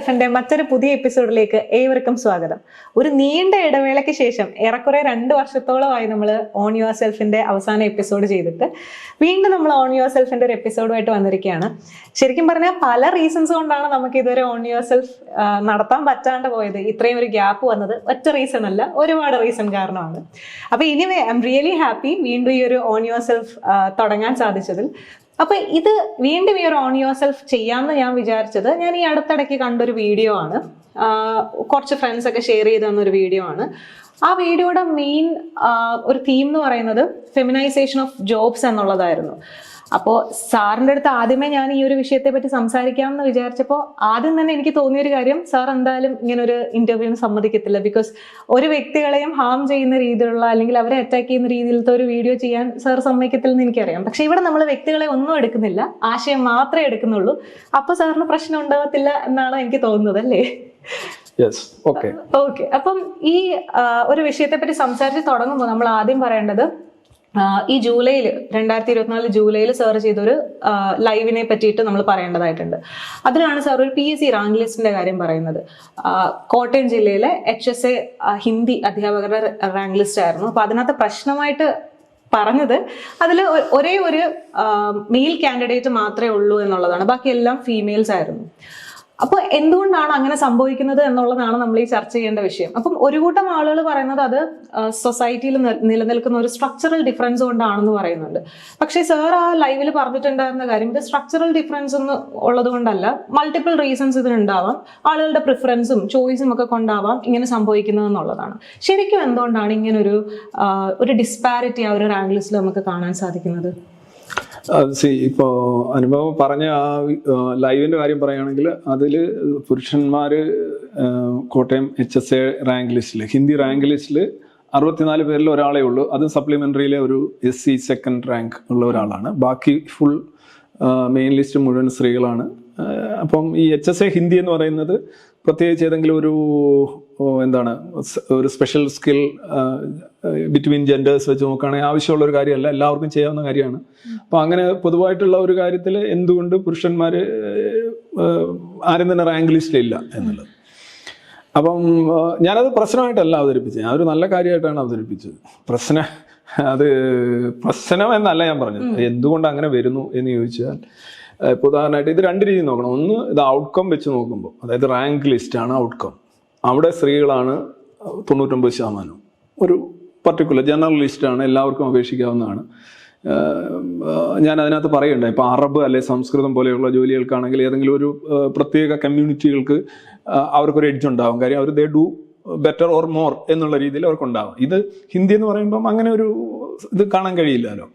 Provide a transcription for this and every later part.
സെൽഫിന്റെ മറ്റൊരു പുതിയ എപ്പിസോഡിലേക്ക് ഏവർക്കും സ്വാഗതം. ഒരു നീണ്ട ഇടവേളയ്ക്ക് ശേഷം ഏറെക്കുറെ 2 വർഷത്തോളമായി നമ്മൾ ഓൺ യുവർ സെൽഫിന്റെ അവസാന എപ്പിസോഡ് ചെയ്തിട്ട് വീണ്ടും നമ്മൾ ഓൺ യുവർ സെൽഫിന്റെ ഒരു എപ്പിസോഡുമായിട്ട് വന്നിരിക്കുകയാണ്. ശരിക്കും പറഞ്ഞാൽ പല റീസൺസ് കൊണ്ടാണ് നമുക്ക് ഇതുവരെ ഓൺ യുവർ സെൽഫ് നടത്താൻ പറ്റാണ്ട് പോയത്. ഇത്രയും ഒരു ഗ്യാപ്പ് വന്നത് ഒറ്റ റീസൺ അല്ല, ഒരുപാട് റീസൺ കാരണമാണ്. അപ്പൊ anyway I am really happy വീണ്ടും ഈ ഒരു ഓൺ യുവർ സെൽഫ് തുടങ്ങാൻ സാധിച്ചതിൽ. അപ്പൊ ഇത് വീണ്ടും ഈ ഒരു ഓൺ യുവർ സെൽഫ് ചെയ്യാമെന്ന് ഞാൻ വിചാരിച്ചത്, ഞാൻ ഈ അടുത്തിടയ്ക്ക് കണ്ടൊരു വീഡിയോ ആണ്. കുറച്ച് ഫ്രണ്ട്സ് ഒക്കെ ഷെയർ ചെയ്ത് തന്നൊരു വീഡിയോ ആണ്. ആ വീഡിയോയുടെ മെയിൻ ഒരു തീം എന്ന് പറയുന്നത് ഫെമിനൈസേഷൻ ഓഫ് ജോബ്സ് എന്നുള്ളതായിരുന്നു. അപ്പോൾ സാറിൻ്റെ അടുത്ത് ആദ്യമേ ഞാൻ ഈ ഒരു വിഷയത്തെ പറ്റി സംസാരിക്കാമെന്ന് വിചാരിച്ചപ്പോൾ ആദ്യം തന്നെ എനിക്ക് തോന്നിയൊരു കാര്യം, സാർ എന്തായാലും ഇങ്ങനൊരു ഇന്റർവ്യൂവിന് സമ്മതിക്കത്തില്ല. ബിക്കോസ് ഒരു വ്യക്തികളെയും ഹാം ചെയ്യുന്ന രീതിയിലുള്ള അല്ലെങ്കിൽ അവരെ അറ്റാക്ക് ചെയ്യുന്ന രീതിയിലത്തെ ഒരു വീഡിയോ ചെയ്യാൻ സാർ സമ്മതിക്കത്തില്ലെന്ന് എനിക്കറിയാം. പക്ഷെ ഇവിടെ നമ്മൾ വ്യക്തികളെ ഒന്നും എടുക്കുന്നില്ല, ആശയം മാത്രമേ എടുക്കുന്നുള്ളൂ. അപ്പോൾ സാറിന് പ്രശ്നം ഉണ്ടാകത്തില്ല എന്നാണ് എനിക്ക് തോന്നുന്നത്, അല്ലേ? ഓക്കെ. അപ്പം ഈ ഒരു വിഷയത്തെ പറ്റി സംസാരിച്ച് തുടങ്ങുമ്പോൾ നമ്മൾ ആദ്യം പറയേണ്ടത്, ഈ 2024 ജൂലൈയിൽ സാർ ചെയ്തൊരു ലൈവിനെ പറ്റിയിട്ട് നമ്മൾ പറയേണ്ടതായിട്ടുണ്ട്. അതിലാണ് സാർ ഒരു PSC റാങ്ക് ലിസ്റ്റിന്റെ കാര്യം പറയുന്നത്. കോട്ടയം ജില്ലയിലെ HSA ഹിന്ദി അധ്യാപകരുടെ റാങ്ക് ലിസ്റ്റ് ആയിരുന്നു. അപ്പൊ അതിനകത്ത് പ്രശ്നമായിട്ട് പറഞ്ഞത് അതിൽ ഒരേ ഒരു മെയിൽ കാൻഡിഡേറ്റ് മാത്രമേ ഉള്ളൂ എന്നുള്ളതാണ്, ബാക്കി എല്ലാം ഫീമെയിൽസ് ആയിരുന്നു. അപ്പോൾ എന്തുകൊണ്ടാണ് അങ്ങനെ സംഭവിക്കുന്നത് എന്നുള്ളതാണ് നമ്മൾ ഈ ചർച്ച ചെയ്യേണ്ട വിഷയം. അപ്പം ഒരു കൂട്ടം ആളുകൾ പറയുന്നത് അത് സൊസൈറ്റിയിൽ നിലനിൽക്കുന്ന ഒരു സ്ട്രക്ചറൽ ഡിഫറൻസ് കൊണ്ടാണെന്ന് പറയുന്നുണ്ട്. പക്ഷേ സാർ ആ ലൈവിൽ പറഞ്ഞിട്ടുണ്ടായിരുന്ന കാര്യം, ഇത് സ്ട്രക്ചറൽ ഡിഫറൻസ് ഒന്നും ഉള്ളത് കൊണ്ടല്ല, മൾട്ടിപ്പിൾ റീസൺസ് ഇതിനുണ്ടാവാം, ആളുകളുടെ പ്രിഫറൻസും ചോയ്സും ഒക്കെ കൊണ്ടാവാം ഇങ്ങനെ സംഭവിക്കുന്നത് എന്നുള്ളതാണ്. ശരിക്കും എന്തുകൊണ്ടാണ് ഇങ്ങനെ ഒരു ഡിസ്പാരിറ്റി ആ ഒരു റാങ്ക് ലിസ്റ്റിൽ നമുക്ക് കാണാൻ സാധിക്കുന്നത്? ഇപ്പോൾ അനുഭവം പറഞ്ഞ ആ ലൈവിൻ്റെ കാര്യം പറയുകയാണെങ്കിൽ അതിൽ പുരുഷന്മാർ കോട്ടയം HSA റാങ്ക് ലിസ്റ്റിൽ, ഹിന്ദി റാങ്ക് ലിസ്റ്റിൽ 64 പേരിൽ ഒരാളേ ഉള്ളൂ. അത് സപ്ലിമെൻ്ററിയിലെ ഒരു SC സെക്കൻഡ് റാങ്ക് ഉള്ള ഒരാളാണ്. ബാക്കി ഫുൾ മെയിൻ ലിസ്റ്റ് മുഴുവൻ സ്ത്രീകളാണ്. അപ്പം ഈ HSA ഹിന്ദി എന്ന് പറയുന്നത് പ്രത്യേകിച്ച് ഏതെങ്കിലും ഒരു സ്പെഷ്യൽ സ്കിൽ ബിറ്റ്വീൻ ജെൻഡേഴ്സ് വെച്ച് നോക്കുകയാണെങ്കിൽ ആവശ്യമുള്ള ഒരു കാര്യമല്ല, എല്ലാവർക്കും ചെയ്യാവുന്ന കാര്യമാണ്. അപ്പം അങ്ങനെ പൊതുവായിട്ടുള്ള ഒരു കാര്യത്തിൽ എന്തുകൊണ്ട് പുരുഷന്മാർ ആരും തന്നെ റാങ്ക് ലിസ്റ്റിലില്ല എന്നുള്ളത്. അപ്പം ഞാനത് പ്രശ്നമായിട്ടല്ല അവതരിപ്പിച്ചത്, ഞാനൊരു നല്ല കാര്യമായിട്ടാണ് അവതരിപ്പിച്ചത്. പ്രശ്നം എന്നല്ല ഞാൻ പറഞ്ഞത്. എന്തുകൊണ്ട് അങ്ങനെ വരുന്നു എന്ന് ചോദിച്ചാൽ, ഇപ്പോൾ ഉദാഹരണമായിട്ട് ഇത് 2 രീതി നോക്കണം. ഒന്ന്, ഇത് ഔട്ട്കം വെച്ച് നോക്കുമ്പോൾ, അതായത് റാങ്ക് ലിസ്റ്റാണ് ഔട്ട്കം. അവിടെ സ്ത്രീകളാണ് 99%. ഒരു പർട്ടിക്കുലർ ജനറൽ ലിസ്റ്റാണ്, എല്ലാവർക്കും അപേക്ഷിക്കാവുന്നതാണ്. ഞാൻ അതിനകത്ത് പറയുന്നുണ്ട്, ഇപ്പോൾ അറബ് അല്ലെ സംസ്കൃതം പോലെയുള്ള ജോലികൾക്കാണെങ്കിൽ ഏതെങ്കിലും ഒരു പ്രത്യേക കമ്മ്യൂണിറ്റികൾക്ക് അവർക്കൊരു എഡ്ജ് ഉണ്ടാവും. കാര്യം അവർ they do better or more എന്നുള്ള രീതിയിൽ അവർക്കുണ്ടാവും. ഇത് ഹിന്ദി എന്ന് പറയുമ്പം അങ്ങനെ ഒരു ഇത് കാണാൻ കഴിയില്ലല്ലോ.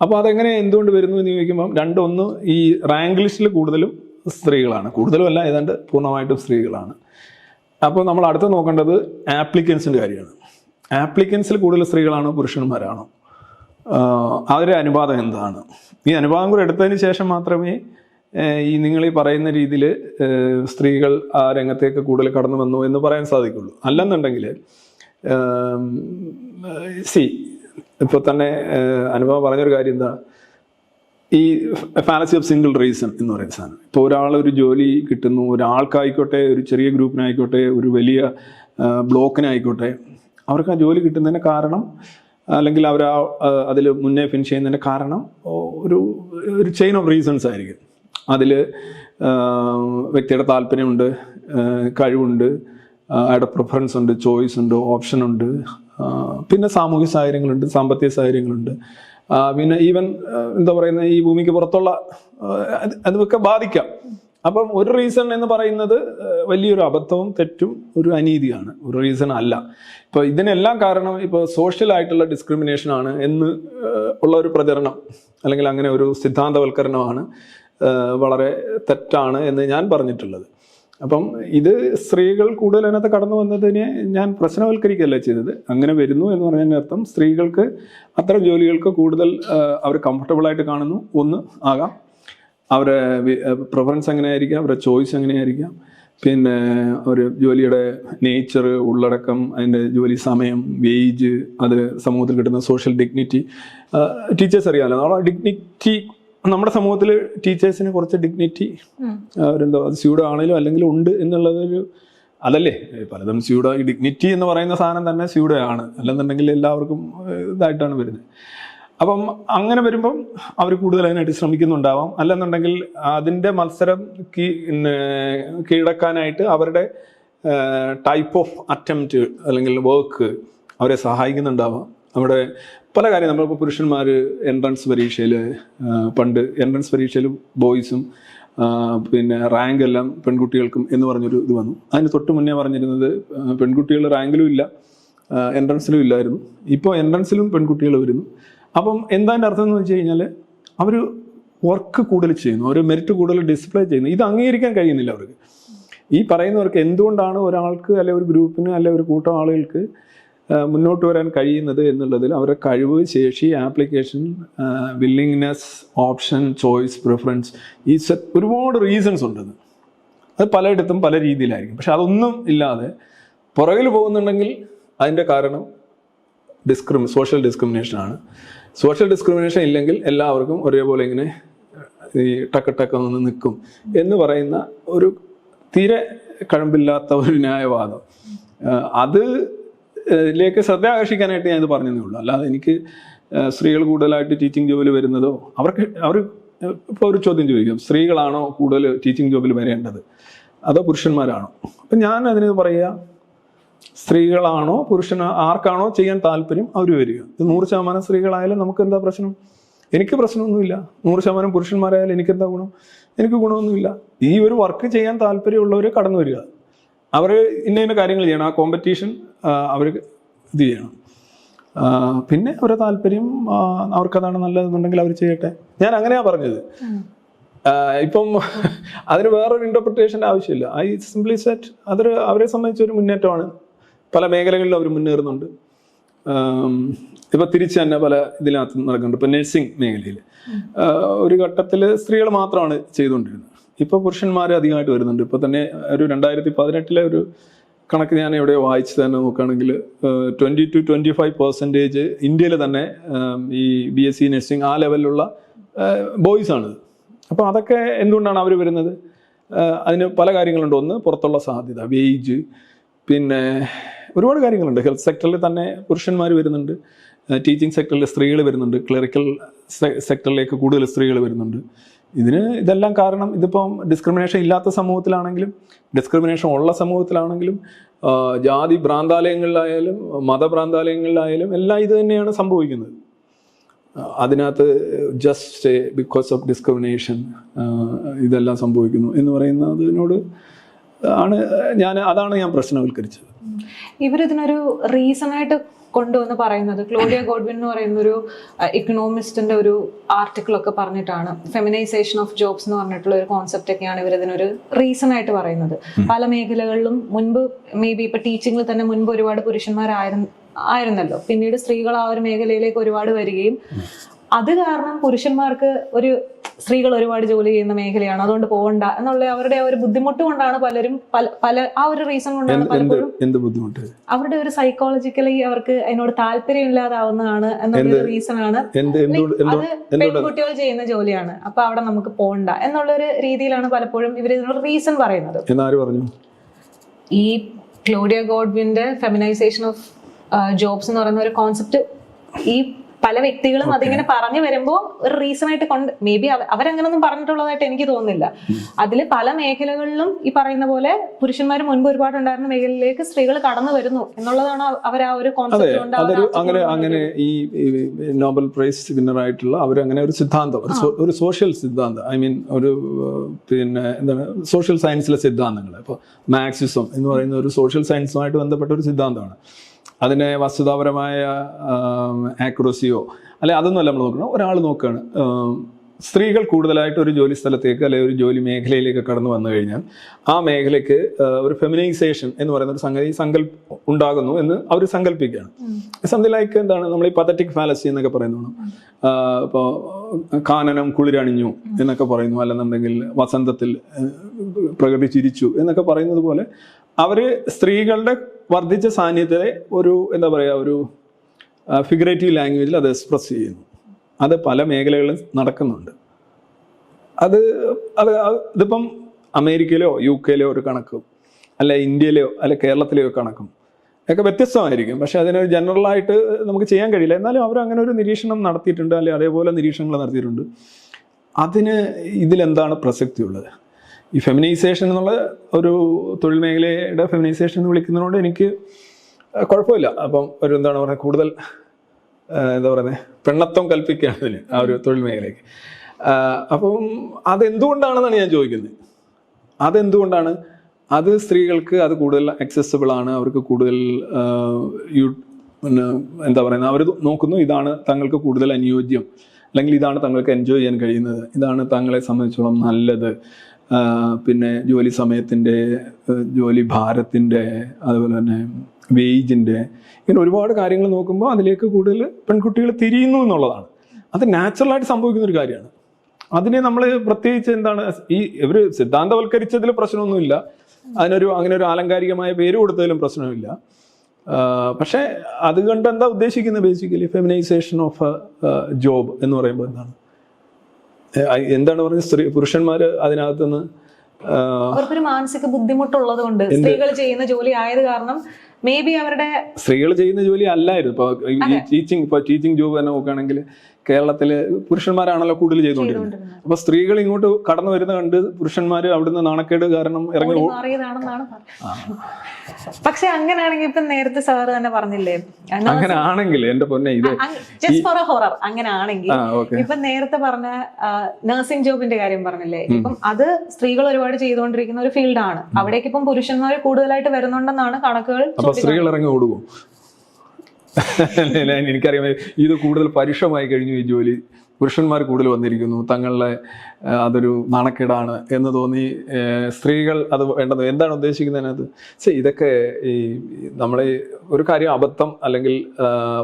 അപ്പോൾ അതെങ്ങനെ എന്തുകൊണ്ട് വരുന്നു എന്ന് ചോദിക്കുമ്പം ഒന്ന്, ഈ റാങ്ക് ലിസ്റ്റിൽ കൂടുതലും സ്ത്രീകളാണ്, കൂടുതലും അല്ല ഏതാണ്ട് പൂർണ്ണമായിട്ടും സ്ത്രീകളാണ്. അപ്പോൾ നമ്മൾ അടുത്ത് നോക്കേണ്ടത് ആപ്ലിക്കൻസിൻ്റെ കാര്യമാണ്. ആപ്ലിക്കൻസിൽ കൂടുതൽ സ്ത്രീകളാണോ പുരുഷന്മാരാണോ, അതിൻ്റെ അനുപാതം എന്താണ്? ഈ അനുപാതം കൂടെ എടുത്തതിന് ശേഷം മാത്രമേ നിങ്ങൾ ഈ പറയുന്ന രീതിയിൽ സ്ത്രീകൾ ആ രംഗത്തേക്ക് കൂടുതൽ കടന്നു വന്നു എന്ന് പറയാൻ സാധിക്കുള്ളൂ. അല്ലെന്നുണ്ടെങ്കിൽ ഇപ്പോൾ തന്നെ അനുഭവം പറഞ്ഞൊരു കാര്യം എന്താ, ഈ ഫാലസി ഓഫ് സിംഗിൾ റീസൺ എന്ന് പറയുന്ന സാധനം. ഇപ്പോൾ ഒരു ജോലി കിട്ടുന്നു, ഒരാൾക്കായിക്കോട്ടെ, ഒരു ചെറിയ ഗ്രൂപ്പിനായിക്കോട്ടെ, ഒരു വലിയ ബ്ലോക്കിനായിക്കോട്ടെ, അവർക്ക് ആ ജോലി കിട്ടുന്നതിന് കാരണം, അല്ലെങ്കിൽ അവർ അതിൽ മുന്നേ ഫിനിഷ് ചെയ്യുന്നതിൻ്റെ കാരണം ഒരു ചെയിൻ ഓഫ് റീസൺസ് ആയിരിക്കും. അതിൽ വ്യക്തിയുടെ താല്പര്യമുണ്ട്, കഴിവുണ്ട്, അയാളുടെ പ്രിഫറൻസ് ഉണ്ട്, ചോയ്സ് ഉണ്ട്, ഓപ്ഷൻ ഉണ്ട്, പിന്നെ സാമൂഹിക സാഹചര്യങ്ങളുണ്ട്, സാമ്പത്തിക സാഹചര്യങ്ങളുണ്ട്, പിന്നെ ഈവൻ ഈ ഭൂമിക്ക് പുറത്തുള്ള അതൊക്കെ ബാധിക്കാം. അപ്പം ഒരു റീസൺ എന്ന് പറയുന്നത് വലിയൊരു അബദ്ധവും തെറ്റും ഒരു അനീതിയാണ്, ഒരു റീസൺ അല്ല. ഇപ്പോൾ ഇതിനെല്ലാം കാരണം ഇപ്പോൾ സോഷ്യലായിട്ടുള്ള ഡിസ്ക്രിമിനേഷനാണ് എന്ന് ഉള്ള ഒരു പ്രചരണം, അല്ലെങ്കിൽ അങ്ങനെ ഒരു സിദ്ധാന്തവൽക്കരണമാണ് വളരെ തെറ്റാണ് എന്ന് ഞാൻ പറഞ്ഞിട്ടുള്ളത്. അപ്പം ഇത് സ്ത്രീകൾ കൂടുതൽ അതിനകത്ത് കടന്നു വന്നതിനെ ഞാൻ പ്രശ്നവൽക്കരിക്കുകയല്ല ചെയ്തത്. അങ്ങനെ വരുന്നു എന്ന് പറഞ്ഞതിൻ്റെ അർത്ഥം സ്ത്രീകൾക്ക് അത്തരം ജോലികൾക്ക് കൂടുതൽ അവർ കംഫർട്ടബിളായിട്ട് കാണുന്നു. ഒന്ന് ആകാം, അവരുടെ പ്രിഫറൻസ് എങ്ങനെയായിരിക്കാം, അവരുടെ ചോയ്സ് എങ്ങനെയായിരിക്കാം, പിന്നെ ഒരു ജോലിയുടെ നേച്ചർ, ഉള്ളടക്കം, അതിൻ്റെ ജോലി സമയം, വേജ്, അത് സമൂഹത്തിൽ കിട്ടുന്ന സോഷ്യൽ ഡിഗ്നിറ്റി. ടീച്ചേഴ്സ് അറിയാമല്ലോ, നമ്മളെ ഡിഗ്നിറ്റി നമ്മുടെ സമൂഹത്തിൽ ടീച്ചേഴ്സിന് കുറച്ച് ഡിഗ്നിറ്റി അവരെന്തോ അത് സ്യൂഡോ ആണെങ്കിലും അല്ലെങ്കിൽ ഉണ്ട് എന്നുള്ളതൊരു അതല്ലേ പലതും സ്യൂഡോ. ഈ ഡിഗ്നിറ്റി എന്ന് പറയുന്ന സാധനം തന്നെ സ്യൂഡോ ആണ്, അല്ലെന്നുണ്ടെങ്കിൽ എല്ലാവർക്കും ഇതായിട്ടാണ് വരുന്നത്. അപ്പം അങ്ങനെ വരുമ്പം അവർ കൂടുതൽ അതിനായിട്ട് ശ്രമിക്കുന്നുണ്ടാവാം. അല്ലെന്നുണ്ടെങ്കിൽ അതിൻ്റെ മത്സരം കീഴടക്കാനായിട്ട് അവരുടെ ടൈപ്പ് ഓഫ് അറ്റംപ്റ്റ് അല്ലെങ്കിൽ വർക്ക് അവരെ സഹായിക്കുന്നുണ്ടാവാം. നമ്മുടെ പല കാര്യം നമ്മളിപ്പോൾ പുരുഷന്മാർ എൻട്രൻസ് പരീക്ഷയിൽ പണ്ട് എൻട്രൻസ് പരീക്ഷയിൽ ബോയ്സും പിന്നെ റാങ്ക് എല്ലാം പെൺകുട്ടികൾക്കും എന്ന് പറഞ്ഞൊരു ഇത് വന്നു. അതിന് തൊട്ട് മുന്നേ പറഞ്ഞിരുന്നത് പെൺകുട്ടികൾ റാങ്കിലും ഇല്ല എൻട്രൻസിലും ഇല്ലായിരുന്നു. ഇപ്പോൾ എൻട്രൻസിലും പെൺകുട്ടികൾ വരുന്നു. അപ്പം എന്താൻ്റെ അർത്ഥം എന്ന് വെച്ച് കഴിഞ്ഞാൽ അവർ വർക്ക് കൂടുതൽ ചെയ്യുന്നു, അവർ മെറിറ്റ് കൂടുതൽ ഡിസ്പ്ലേ ചെയ്യുന്നു. ഇത് അംഗീകരിക്കാൻ കഴിയുന്നില്ല അവർക്ക്. ഈ പറയുന്നവർക്ക് എന്തുകൊണ്ടാണ് ഒരാൾക്ക് അല്ലെ ഒരു ഗ്രൂപ്പിന് അല്ലെ ഒരു കൂട്ടം ആളുകൾക്ക് മുന്നോട്ട് വരാൻ കഴിയുന്നത് എന്നുള്ളതിൽ അവരുടെ കഴിവ്, ശേഷി, application, willingness, option, choice, preference, ഈ ഒരുപാട് റീസൺസ് ഉണ്ടെന്ന്. അത് പലയിടത്തും പല രീതിയിലായിരിക്കും. പക്ഷെ അതൊന്നും ഇല്ലാതെ പുറകിൽ പോകുന്നുണ്ടെങ്കിൽ അതിൻ്റെ കാരണം സോഷ്യൽ ഡിസ്ക്രിമിനേഷനാണ്. സോഷ്യൽ ഡിസ്ക്രിമിനേഷൻ ഇല്ലെങ്കിൽ എല്ലാവർക്കും ഒരേപോലെ ഇങ്ങനെ ഈ ടക്ക് നിന്ന് നിൽക്കും എന്ന് പറയുന്ന ഒരു തീരെ കഴമ്പില്ലാത്ത ഒരു ന്യായവാദം, അത് ലേക്ക് ശ്രദ്ധ ആകർഷിക്കാനായിട്ട് ഞാൻ ഇത് പറഞ്ഞതേ ഉള്ളൂ. അല്ലാതെ എനിക്ക് സ്ത്രീകൾ കൂടുതലായിട്ട് ടീച്ചിങ് ജോബിൽ വരുന്നതോ അവർ ഇപ്പോൾ ഒരു ചോദ്യം ചോദിക്കും, സ്ത്രീകളാണോ കൂടുതൽ ടീച്ചിങ് ജോബിൽ വരേണ്ടത് അതോ പുരുഷന്മാരാണോ? അപ്പം ഞാൻ അതിന് പറയുക, സ്ത്രീകളാണോ ആർക്കാണോ ചെയ്യാൻ താല്പര്യം അവർ വരിക. ഇത് 100% സ്ത്രീകളായാലും നമുക്ക് എന്താ പ്രശ്നം? എനിക്ക് പ്രശ്നമൊന്നുമില്ല. 100% പുരുഷന്മാരായാലും എനിക്കെന്താ ഗുണം? എനിക്ക് ഗുണമൊന്നുമില്ല. ഈ ഒരു വർക്ക് ചെയ്യാൻ താല്പര്യമുള്ളവർ കടന്നു വരിക. അവർ ഇന്ന കാര്യങ്ങൾ ചെയ്യണം, ആ കോമ്പറ്റീഷൻ അവർ ഇത് ചെയ്യണം. പിന്നെ അവരുടെ താല്പര്യം അവർക്കതാണ് നല്ലതെന്നുണ്ടെങ്കിൽ അവർ ചെയ്യട്ടെ. ഞാൻ അങ്ങനെയാണ് പറഞ്ഞത്. ഇപ്പം അതിന് വേറൊരു ഇൻ്റർപ്രിട്ടേഷൻ്റെ ആവശ്യമില്ല. ഐ സിംപ്ലി സെറ്റ് അവരെ സംബന്ധിച്ചൊരു മുന്നേറ്റമാണ്. പല മേഖലകളിലും അവർ മുന്നേറുന്നുണ്ട്. ഇപ്പം തിരിച്ച് തന്നെ പല ഇതിനകത്ത് നടക്കുന്നുണ്ട്. ഇപ്പം നഴ്സിംഗ് മേഖലയിൽ ഒരു ഘട്ടത്തിൽ സ്ത്രീകൾ മാത്രമാണ് ചെയ്തുകൊണ്ടിരുന്നത്. ഇപ്പോൾ പുരുഷന്മാർ അധികമായിട്ട് വരുന്നുണ്ട്. ഇപ്പോൾ തന്നെ ഒരു 2018 ഒരു കണക്ക് ഞാൻ എവിടെയോ വായിച്ചു തന്നെ നോക്കുകയാണെങ്കിൽ 20-25% ഇന്ത്യയിൽ തന്നെ ഈ BSc നഴ്സിംഗ് ആ ലെവലിലുള്ള ബോയ്സാണ്. അപ്പോൾ അതൊക്കെ എന്തുകൊണ്ടാണ് അവർ വരുന്നത്? അതിന് പല കാര്യങ്ങളുണ്ട്. ഒന്ന്, പുറത്തുള്ള സാധ്യത, വേജ്, പിന്നെ ഒരുപാട് കാര്യങ്ങളുണ്ട്. ഹെൽത്ത് സെക്ടറിൽ തന്നെ പുരുഷന്മാർ വരുന്നുണ്ട്, ടീച്ചിങ് സെക്ടറിൽ സ്ത്രീകൾ വരുന്നുണ്ട്, ക്ലറിക്കൽ സെക്ടറിലേക്ക് കൂടുതൽ സ്ത്രീകൾ വരുന്നുണ്ട്. ഇതെല്ലാം കാരണം ഇതിപ്പം ഡിസ്ക്രിമിനേഷൻ ഇല്ലാത്ത സമൂഹത്തിലാണെങ്കിലും ഡിസ്ക്രിമിനേഷൻ ഉള്ള സമൂഹത്തിലാണെങ്കിലും ജാതി ഭ്രാന്താലയങ്ങളിലായാലും മതഭ്രാന്താലയങ്ങളിലായാലും എല്ലാം ഇത് തന്നെയാണ് സംഭവിക്കുന്നത്. അതിനകത്ത് ജസ്റ്റ് ബിക്കോസ് ഓഫ് ഡിസ്ക്രിമിനേഷൻ ഇതെല്ലാം സംഭവിക്കുന്നു എന്ന് പറയുന്നതിനോട് അതാണ് ഞാൻ പ്രശ്നവൽക്കരിച്ചത്. ഇവരിതിനൊരു റീസണായിട്ട് കൊണ്ടുവന്ന് പറയുന്നത് ക്ലോഡിയ ഗോഡ്വിൻ എന്ന് പറയുന്ന ഒരു ഇക്കണോമിസ്റ്റിന്റെ ഒരു ആർട്ടിക്കിൾ ഒക്കെ പറഞ്ഞിട്ടാണ്. ഫെമിനൈസേഷൻ ഓഫ് ജോബ്സ് എന്ന് പറഞ്ഞിട്ടുള്ള ഒരു കോൺസെപ്റ്റ് ഒക്കെയാണ് ഇവർ ഇതിനൊരു റീസൺ ആയിട്ട് പറയുന്നത്. പല മേഖലകളിലും മുൻപ് മേ ബി ഇപ്പൊ ടീച്ചിങ്ങിൽ തന്നെ മുൻപ് ഒരുപാട് പുരുഷന്മാരായിരുന്നല്ലോ, പിന്നീട് സ്ത്രീകൾ ആ ഒരു മേഖലയിലേക്ക് ഒരുപാട് വരികയും അത് കാരണം പുരുഷന്മാർക്ക് സ്ത്രീകൾ ഒരുപാട് ജോലി ചെയ്യുന്ന മേഖലയാണ്, അതുകൊണ്ട് പോകണ്ട എന്നുള്ള അവരുടെ ഒരു ബുദ്ധിമുട്ട് കൊണ്ടാണ് പലരും പല ആ ഒരു റീസൺ കൊണ്ടാണ് പലപ്പോഴും അവരുടെ ഒരു സൈക്കോളജിക്കലി അവർക്ക് അതിനോട് താല്പര്യം ഇല്ലാതാവുന്നതാണ് എന്നുള്ള റീസൺ ആണ്. അത് പെൺകുട്ടികൾ ചെയ്യുന്ന ജോലിയാണ്, അപ്പൊ അവിടെ നമുക്ക് പോകണ്ട എന്നുള്ളൊരു രീതിയിലാണ് പലപ്പോഴും ഇവർ ഇതിനൊരു റീസൺ പറയുന്നത്. ഈ ക്ലോഡിയ ഗോഡ്വിന്റെ ഫെമിനൈസേഷൻ ഓഫ് ജോബ്സ് എന്ന് പറയുന്ന ഒരു കോൺസെപ്റ്റ് ഈ പല വ്യക്തികളും അതിങ്ങനെ പറഞ്ഞു വരുമ്പോൾ ഒരു റീസൺ ആയിട്ട് മേ ബി അവരങ്ങനൊന്നും പറഞ്ഞിട്ടുള്ളതായിട്ട് എനിക്ക് തോന്നുന്നില്ല. അതിൽ പല മേഖലകളിലും ഈ പറയുന്ന പോലെ പുരുഷന്മാർ മുൻപ് ഒരുപാട് ഉണ്ടായിരുന്ന മേഖലയിലേക്ക് സ്ത്രീകൾ കടന്നു വരുന്നു എന്നുള്ളതാണ് അവർ ആ ഒരു കോൺസെപ്റ്റ് കൊണ്ട് അങ്ങനെ ഈ നോബൽ പ്രൈസ് വിന്നർ ആയിട്ടുള്ള അവരങ്ങനെ ഒരു സിദ്ധാന്തം, ഒരു സോഷ്യൽ സിദ്ധാന്തം, ഐ മീൻ ഒരു പിന്നെ എന്താണ് സോഷ്യൽ സയൻസിലെ സിദ്ധാന്തങ്ങൾ. ഇപ്പോൾ മാർക്സിസം എന്ന് പറയുന്ന ഒരു സോഷ്യൽ സയൻസുമായിട്ട് ബന്ധപ്പെട്ട ഒരു സിദ്ധാന്തമാണ്. അതിനെ വസ്തുതാപരമായ ആക്യുറസിയോ അല്ലെ അതൊന്നുമല്ല നമ്മൾ നോക്കണം. ഒരാൾ നോക്കുകയാണ്, സ്ത്രീകൾ കൂടുതലായിട്ട് ഒരു ജോലി സ്ഥലത്തേക്ക് അല്ലെങ്കിൽ ഒരു ജോലി മേഖലയിലേക്ക് കടന്നു വന്നു കഴിഞ്ഞാൽ ആ മേഖലയ്ക്ക് ഒരു ഫെമിനൈസേഷൻ എന്ന് പറയുന്ന ഒരു സംഗതി ഉണ്ടാകുന്നു എന്ന് അവർ സങ്കല്പിക്കുകയാണ്. സംതിങ് ലൈക്ക് എന്താണ് നമ്മൾ ഈ പതറ്റിക് ഫാലസി എന്നൊക്കെ പറയുന്നു. ഇപ്പോൾ കാനനം കുളിരണിഞ്ഞു എന്നൊക്കെ പറയുന്നു, അല്ലെന്നുണ്ടെങ്കിൽ വസന്തത്തിൽ പ്രകൃതി ചിരിച്ചു എന്നൊക്കെ പറയുന്നത് പോലെ അവർ സ്ത്രീകളുടെ വർദ്ധിച്ച സാന്നിധ്യത്തെ ഒരു എന്താ പറയുക ഒരു ഫിഗറേറ്റീവ് ലാംഗ്വേജിൽ അത് എക്സ്പ്രസ് ചെയ്യുന്നു. അത് പല മേഖലകളിലും നടക്കുന്നുണ്ട്. അത് അത് ഇതിപ്പം അമേരിക്കയിലോ UK ഒരു കണക്കും അല്ല ഇന്ത്യയിലെയോ അല്ല കേരളത്തിലെയോ കണക്കും ഒക്കെ വ്യത്യസ്തമായിരിക്കും. പക്ഷെ അതിനൊരു ജനറലായിട്ട് നമുക്ക് ചെയ്യാൻ കഴിയില്ല. എന്നാലും അവർ അങ്ങനെ ഒരു നിരീക്ഷണം നടത്തിയിട്ടുണ്ട്, അല്ലെ അതേപോലെ നിരീക്ഷണങ്ങൾ നടത്തിയിട്ടുണ്ട്. അതിന് ഇതിലെന്താണ് പ്രസക്തിയുള്ളത്? ഈ ഫെമിനൈസേഷൻ എന്നുള്ള ഒരു തൊഴിൽ മേഖലയുടെ ഫെമിനൈസേഷൻ എന്ന് വിളിക്കുന്നതുകൊണ്ട് എനിക്ക് കുഴപ്പമില്ല. അപ്പം ഒരു എന്താണ് പറയുക, കൂടുതൽ എന്താ പറയുന്നത്, പെണ്ണത്വം കൽപ്പിക്കുകയാണ് അതിന്, ആ ഒരു തൊഴിൽ മേഖലയ്ക്ക്. അപ്പം അതെന്തുകൊണ്ടാണെന്നാണ് ഞാൻ ചോദിക്കുന്നത്. അതെന്തുകൊണ്ടാണ്? അത് സ്ത്രീകൾക്ക് അത് കൂടുതൽ അക്സസിബിൾ ആണ്, അവർക്ക് കൂടുതൽ പിന്നെ എന്താ പറയുന്നത്, അവർ നോക്കുന്നു ഇതാണ് തങ്ങൾക്ക് കൂടുതൽ അനുയോജ്യം, അല്ലെങ്കിൽ ഇതാണ് തങ്ങൾക്ക് എൻജോയ് ചെയ്യാൻ കഴിയുന്നത്, ഇതാണ് തങ്ങളെ സംബന്ധിച്ചോളം നല്ലത്. പിന്നെ ജോലി സമയത്തിൻ്റെ, ജോലി ഭാരത്തിൻ്റെ, അതുപോലെ തന്നെ വേജിൻ്റെ, ഇങ്ങനെ ഒരുപാട് കാര്യങ്ങൾ നോക്കുമ്പോൾ അതിലേക്ക് കൂടുതൽ പെൺകുട്ടികൾ തിരിയുന്നു എന്നുള്ളതാണ്. അത് നാച്ചുറലായിട്ട് സംഭവിക്കുന്ന ഒരു കാര്യമാണ്. അതിനെ നമ്മൾ പ്രത്യേകിച്ച് എന്താണ്, ഈ ഇവർ സിദ്ധാന്തവൽക്കരിച്ചതിൽ പ്രശ്നമൊന്നുമില്ല, അങ്ങനെ ഒരു ആലങ്കാരികമായ പേര് കൊടുത്തതിലും പ്രശ്നമില്ല. പക്ഷേ അതുകൊണ്ട് എന്താ ഉദ്ദേശിക്കുന്നത്? ബേസിക്കലി ഫെമിനൈസേഷൻ ഓഫ് ജോബ് എന്ന് പറയുമ്പോൾ എന്താണ് പറയുന്നത്, പുരുഷന്മാർ അതിനകത്തുനിന്ന് അവർക്കൊരു മാനസിക ബുദ്ധിമുട്ടുള്ളത് കൊണ്ട് സ്ത്രീകൾ ചെയ്യുന്ന ജോലി ആയത് കാരണം മേ ബി അവരുടെ സ്ത്രീകൾ ചെയ്യുന്ന ജോലി അല്ലായിരുന്നു. ഇപ്പൊ ടീച്ചിങ് ജോബ് തന്നെ നോക്കുകയാണെങ്കിൽ കേരളത്തില് പുരുഷന്മാരാണല്ലോ കൂടുതൽ ചെയ്തുകൊണ്ടിരുന്നത്. അപ്പൊ സ്ത്രീകൾ ഇങ്ങോട്ട് കടന്നു വരുന്ന കണ്ട് പുരുഷന്മാര് അവിടുന്ന് നാണക്കേട് കാരണം ഇറങ്ങി മാറിയതാണെന്നാണ്. പക്ഷെ അങ്ങനെയാണെങ്കിൽ ഇപ്പൊ നേരത്തെ സാറ് തന്നെ പറഞ്ഞില്ലേ, അങ്ങനെ ആണെങ്കിൽ എന്റെ പൊന്നെ ഇത് ജസ്റ്റ് ഫോർ എ ഹൊറർ, അങ്ങനെ ആണെങ്കിൽ ഇപ്പൊ നേരത്തെ പറഞ്ഞ നഴ്സിംഗ് ജോബിന്റെ കാര്യം പറഞ്ഞില്ലേ, ഇപ്പം അത് സ്ത്രീകൾ ഒരുപാട് ചെയ്തുകൊണ്ടിരിക്കുന്ന ഒരു ഫീൽഡാണ്. അവിടേക്ക് ഇപ്പം പുരുഷന്മാർ കൂടുതലായിട്ട് വരുന്നുണ്ടെന്നാണ് കണക്കുകൾ. അപ്പൊ സ്ത്രീകൾ ഇറങ്ങി ഓടുമോ? എനിക്കറിയാം ഇത് കൂടുതൽ പരുഷമായി കഴിഞ്ഞു ഈ ജോലി, പുരുഷന്മാർ കൂടുതൽ വന്നിരിക്കുന്നു, തങ്ങളുടെ അതൊരു നാണക്കേടാണ് എന്ന് തോന്നി സ്ത്രീകൾ അത് വേണ്ടത്. എന്താണ് ഉദ്ദേശിക്കുന്നതിനകത്ത്? ഇതൊക്കെ ഈ നമ്മളെ ഒരു കാര്യം അബദ്ധം അല്ലെങ്കിൽ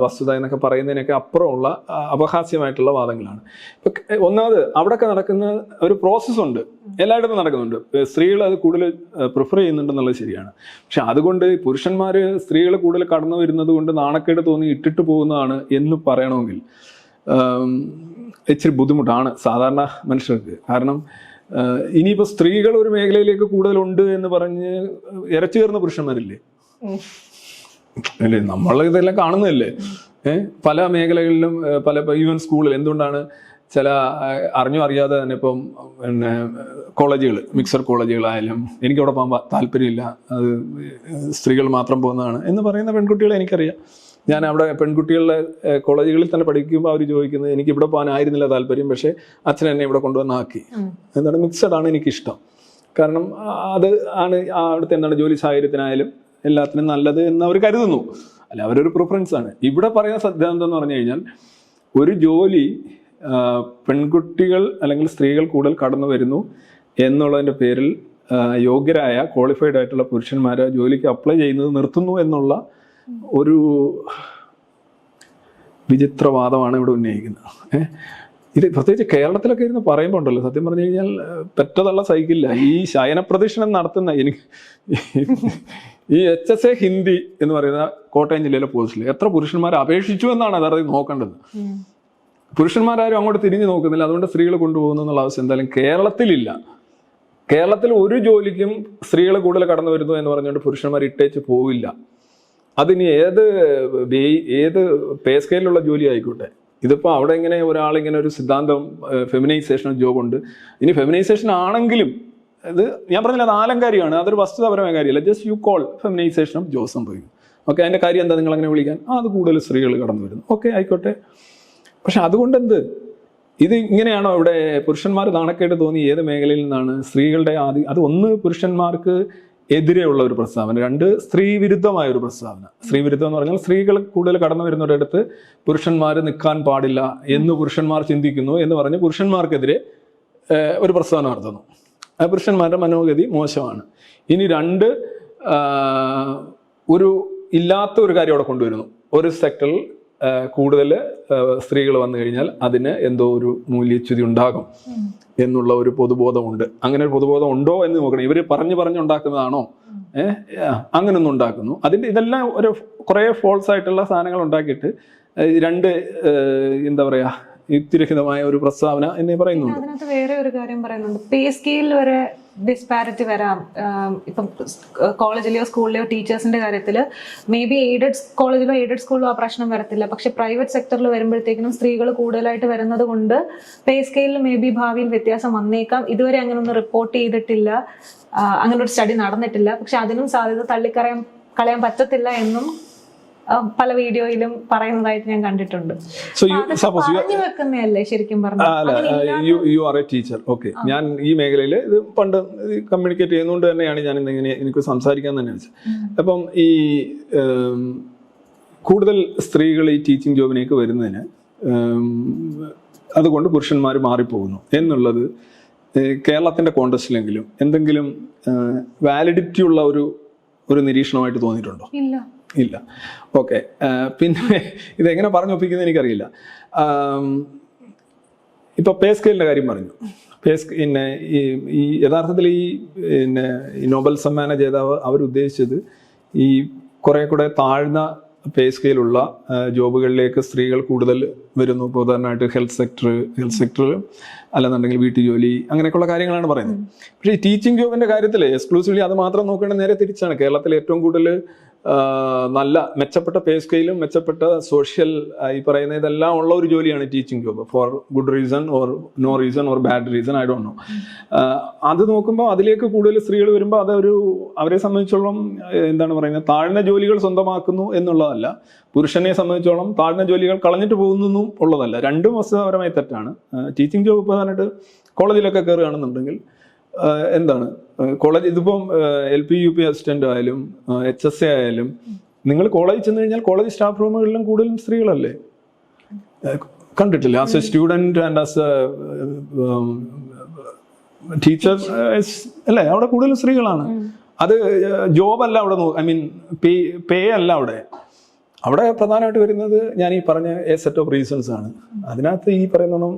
വസ്തുത എന്നൊക്കെ പറയുന്നതിനൊക്കെ അപ്പുറമുള്ള അപഹാസ്യമായിട്ടുള്ള വാദങ്ങളാണ്. ഇപ്പം ഒന്നാമത് അവിടെയൊക്കെ നടക്കുന്ന ഒരു പ്രോസസ്സുണ്ട്, എല്ലായിടത്തും നടക്കുന്നുണ്ട്. സ്ത്രീകൾ അത് കൂടുതൽ പ്രിഫർ ചെയ്യുന്നുണ്ടെന്നുള്ളത് ശരിയാണ്. പക്ഷെ അതുകൊണ്ട് പുരുഷന്മാർ സ്ത്രീകൾ കൂടുതൽ കടന്നു വരുന്നത് കൊണ്ട് നാണക്കേട് തോന്നി ഇട്ടിട്ട് പോകുന്നതാണ് എന്ന് പറയണമെങ്കിൽ ഇച്ചിരി ബുദ്ധിമുട്ടാണ് സാധാരണ മനുഷ്യർക്ക്. കാരണം ഇനിയിപ്പോൾ സ്ത്രീകൾ ഒരു മേഖലയിലേക്ക് കൂടുതലുണ്ട് എന്ന് പറഞ്ഞ് ഇരച്ചു കയറുന്ന പുരുഷന്മാരില്ലേ? അല്ലേ, നമ്മൾ ഇതെല്ലാം കാണുന്നതല്ലേ. പല മേഖലകളിലും പല ഈവൻ സ്കൂളിൽ എന്തുകൊണ്ടാണ് ചില അറിയാതെ തന്നെ ഇപ്പം പിന്നെ കോളേജുകൾ, മിക്സഡ് കോളേജുകളായാലും എനിക്കവിടെ പോകാൻ താല്പര്യമില്ല, അത് സ്ത്രീകൾ മാത്രം പോകുന്നതാണ് എന്ന് പറയുന്ന പെൺകുട്ടികളെ എനിക്കറിയാം. ഞാൻ അവിടെ പെൺകുട്ടികളുടെ കോളേജുകളിൽ തന്നെ പഠിക്കുമ്പോൾ അവർ ചോദിക്കുന്നത് എനിക്ക് ഇവിടെ പോകാനായിരുന്നില്ല താല്പര്യം, പക്ഷേ അച്ഛൻ എന്നെ ഇവിടെ കൊണ്ടുവന്നാക്കി. എന്താണ്, മിക്സഡ് ആണ് എനിക്കിഷ്ടം. കാരണം അത് ആണ് അവിടുത്തെ എന്താണ് ജോലി സാഹചര്യത്തിനായാലും എല്ലാത്തിനും നല്ലത് എന്ന് അവർ കരുതുന്നു. അല്ല, അവരൊരു പ്രിഫറൻസ് ആണ്. ഇവിടെ പറയുന്ന സിദ്ധാന്തം എന്ന് പറഞ്ഞു കഴിഞ്ഞാൽ ഒരു ജോലി പെൺകുട്ടികൾ അല്ലെങ്കിൽ സ്ത്രീകൾ കൂടുതൽ കടന്നു വരുന്നു എന്നുള്ളതിൻ്റെ പേരിൽ യോഗ്യരായ ക്വാളിഫൈഡ് ആയിട്ടുള്ള പുരുഷന്മാരെ ജോലിക്ക് അപ്ലൈ ചെയ്യുന്നത് നിർത്തുന്നു എന്നുള്ള ഒരു വിചിത്രവാദമാണ് ഇവിടെ ഉന്നയിക്കുന്നത്. ഇത് പ്രത്യേകിച്ച് കേരളത്തിലൊക്കെ ഇരുന്ന് പറയുമ്പോൾ ഉണ്ടല്ലോ, സത്യം പറഞ്ഞു കഴിഞ്ഞാൽ പെറ്റതള്ള സഹിക്കില്ല. ഈ ശയനപ്രദക്ഷിണം നടത്തുന്ന ഈ HSA ഹിന്ദി എന്ന് പറയുന്ന കോട്ടയം ജില്ലയിലെ പോസ്റ്റിൽ എത്ര പുരുഷന്മാരെ അപേക്ഷിച്ചു എന്നാണ് അതറിയാൻ നോക്കേണ്ടത്. പുരുഷന്മാരും അങ്ങോട്ട് തിരിഞ്ഞു നോക്കുന്നില്ല, അതുകൊണ്ട് സ്ത്രീകൾ കൊണ്ടുപോകുന്നു എന്നുള്ള അവസ്ഥ എന്തായാലും കേരളത്തിലില്ല. കേരളത്തിൽ ഒരു ജോലിക്കും സ്ത്രീകൾ കൂടുതൽ കടന്നു വരുന്നു എന്ന് പറഞ്ഞുകൊണ്ട് പുരുഷന്മാർ ഇട്ടേച്ച് പോവില്ല. അതിനി ഏത് പേ സ്കെയിലുള്ള ജോലി ആയിക്കോട്ടെ. ഇതിപ്പോൾ അവിടെ ഇങ്ങനെ ഒരാളിങ്ങനെ ഒരു സിദ്ധാന്തം ഫെമിനൈസേഷൻ ഓഫ് ജോബ് ഉണ്ട്. ഇനി ഫെമിനൈസേഷൻ ആണെങ്കിലും ഇത് ഞാൻ പറഞ്ഞില്ല, അത് ആലങ്കാരികമാണ്, അതൊരു വസ്തുതാപരമായ കാര്യമല്ല. Just you call feminisation of job സംഭവിക്കും. ഓക്കെ, അതിൻ്റെ കാര്യം എന്താ നിങ്ങൾ അങ്ങനെ വിളിക്കാൻ? അത് കൂടുതൽ സ്ത്രീകൾ കടന്നു വരുന്നു. ഓക്കെ, ആയിക്കോട്ടെ. പക്ഷെ അതുകൊണ്ട് ഇത് ഇങ്ങനെയാണോ ഇവിടെ പുരുഷന്മാർ നാണക്കേട് തോന്നി ഏത് മേഖലയിൽ നിന്നാണ് സ്ത്രീകളുടെ അത് ഒന്ന് പുരുഷന്മാർക്ക് എതിരെയുള്ള ഒരു പ്രസ്താവന, രണ്ട് സ്ത്രീ വിരുദ്ധമായ ഒരു പ്രസ്താവന. സ്ത്രീ വിരുദ്ധം എന്ന് പറഞ്ഞാൽ സ്ത്രീകൾ കൂടുതൽ കടന്നു വരുന്നവരടുത്ത് പുരുഷന്മാർ നിൽക്കാൻ പാടില്ല എന്ന് പുരുഷന്മാർ ചിന്തിക്കുന്നു എന്ന് പറഞ്ഞ് പുരുഷന്മാർക്കെതിരെ ഒരു പ്രസ്താവന നടത്തുന്നു. പുരുഷന്മാരുടെ മനോഗതി മോശമാണ്. ഇനി രണ്ട് ഇല്ലാത്ത ഒരു കാര്യം അവിടെ കൊണ്ടുവരുന്നു. ഒരു സെക്ടറിൽ കൂടുതൽ സ്ത്രീകൾ വന്നു കഴിഞ്ഞാൽ അതിന് എന്തോ ഒരു മൂല്യച്യുതി ഉണ്ടാകും എന്നുള്ള ഒരു പൊതുബോധമുണ്ട്. അങ്ങനെ ഒരു പൊതുബോധം ഉണ്ടോ എന്ന് നോക്കണം. ഇവർ പറഞ്ഞുണ്ടാക്കുന്നതാണോ? അങ്ങനൊന്നും ഉണ്ടാക്കുന്നു. ഇതെല്ലാം കുറേ ഫോൾസ് ആയിട്ടുള്ള സാധനങ്ങൾ ഉണ്ടാക്കിയിട്ട് രണ്ട് എന്താ പറയുക, യുക്തിരഹിതമായ ഒരു പ്രസ്താവന എന്നേ പറയുന്നുണ്ട്. അതിനകത്ത് വേറെ ഒരു കാര്യം പറയുന്നുണ്ട്, പേ സ്കെയിൽ വരെ ഡിസ്പാരിറ്റി വരാം. ഇപ്പം കോളേജിലെയോ സ്കൂളിലെയോ ടീച്ചേഴ്സിന്റെ കാര്യത്തിൽ മേ ബി എയ്ഡഡ് കോളേജിലോ എയ്ഡഡ് സ്കൂളിലോ ആ പ്രശ്നം വരത്തില്ല. പക്ഷെ പ്രൈവറ്റ് സെക്ടറിൽ വരുമ്പോഴത്തേക്കിനും സ്ത്രീകൾ കൂടുതലായിട്ട് വരുന്നത് കൊണ്ട് പേ സ്കെയിലിൽ മേ ബി ഭാവിയിൽ വ്യത്യാസം വന്നേക്കാം. ഇതുവരെ അങ്ങനെ ഒന്നും റിപ്പോർട്ട് ചെയ്തിട്ടില്ല, അങ്ങനെ ഒരു സ്റ്റഡി നടന്നിട്ടില്ല. പക്ഷെ അതിനും സാധ്യത കളയാൻ പറ്റത്തില്ല എന്നും പല വീഡിയോയിലും പറയുന്നതായിട്ട് ഞാൻ കണ്ടിട്ടുണ്ട്. പറഞ്ഞു വെക്കുന്നതല്ലേ ശരിക്കും പറഞ്ഞാൽ. You are A teacher, okay. ഞാൻ ഈ മേഖലയിൽ ഇത് പണ്ട് കമ്മ്യൂണിക്കേറ്റ് ചെയ്യുന്നതുകൊണ്ട് തന്നെയാണ് ഞാൻ ഇന്നിങ്ങനെ എനിക്ക് സംസാരിക്കാൻ തന്നെ വെച്ചത്. അപ്പം ഈ കൂടുതൽ സ്ത്രീകൾ ഈ ടീച്ചിങ് ജോബിലേക്ക് വരുന്നതിന് അതുകൊണ്ട് പുരുഷന്മാർ മാറിപ്പോകുന്നു എന്നുള്ളത് കേരളത്തിന്റെ കോണ്ടസ്റ്റിലെങ്കിലും എന്തെങ്കിലും വാലിഡിറ്റി ഉള്ള ഒരു നിരീക്ഷണമായിട്ട് തോന്നിയിട്ടുണ്ടോ? ഇല്ല. ഓക്കെ. പിന്നെ ഇതെങ്ങനെ പറഞ്ഞൊപ്പിക്കുന്നത് എനിക്കറിയില്ല. ഇപ്പൊ പേ സ്കെയിലിന്റെ കാര്യം പറഞ്ഞു. പിന്നെ ഈ യഥാർത്ഥത്തിൽ ഈ നോബൽ സമ്മാന ജേതാവ് അവരുദ്ദേശിച്ചത് ഈ കുറെ കൂടെ താഴ്ന്ന പേ സ്കെയിലുള്ള ജോബുകളിലേക്ക് സ്ത്രീകൾ കൂടുതൽ വരുന്നു. ഇപ്പോൾ ഉദാഹരണമായിട്ട് ഹെൽത്ത് സെക്ടർ അല്ലെന്നുണ്ടെങ്കിൽ വീട്ടുജോലി അങ്ങനെയൊക്കെയുള്ള കാര്യങ്ങളാണ് പറയുന്നത്. പക്ഷേ ഈ ടീച്ചിങ് ജോബിന്റെ കാര്യത്തിൽ എക്സ്ക്ലൂസീവ്ലി അത് മാത്രം നോക്കേണ്ട നേരെ തിരിച്ചാണ്. കേരളത്തിൽ ഏറ്റവും കൂടുതൽ നല്ല മെച്ചപ്പെട്ട പേ സ്കെയിലും മെച്ചപ്പെട്ട സോഷ്യൽ ഈ പറയുന്ന ഇതെല്ലാം ഉള്ള ഒരു ജോലിയാണ് teaching job. For good reason or no reason or bad reason, I don't know. അത് നോക്കുമ്പോൾ അതിലേക്ക് കൂടുതൽ സ്ത്രീകൾ വരുമ്പോൾ അവരെ സംബന്ധിച്ചോളം എന്താണ് പറയുന്നത്, താഴ്ന്ന ജോലികൾ സ്വന്തമാക്കുന്നു എന്നുള്ളതല്ല. പുരുഷനെ സംബന്ധിച്ചോളം താഴ്ന്ന ജോലികൾ കളഞ്ഞിട്ട് പോകുന്നതും ഉള്ളതല്ല. രണ്ടും വസ്തുതാപരമായി തെറ്റാണ്. ടീച്ചിങ് ജോബ് പ്രധാനമായിട്ട് കോളേജിലൊക്കെ കയറുകയാണെന്നുണ്ടെങ്കിൽ എന്താണ് കോളേജ്, ഇതിപ്പം LP UP അസിസ്റ്റന്റ് ആയാലും HSA ആയാലും നിങ്ങൾ കോളേജിൽ ചെന്ന് കഴിഞ്ഞാൽ കോളേജ് സ്റ്റാഫ് റൂമുകളിലും കൂടുതലും സ്ത്രീകളല്ലേ? കണ്ടിട്ടില്ല? As A student and as A teacher അല്ലേ, അവിടെ കൂടുതലും സ്ത്രീകളാണ്. അത് ജോബല്ല അവിടെ, ഐ മീൻ പേ അല്ല അവിടെ പ്രധാനമായിട്ട് വരുന്നത് ഞാൻ ഈ പറഞ്ഞ എ സെറ്റ് ഓഫ് റീസൺസ് ആണ്. അതിനകത്ത് ഈ പറയുന്നതും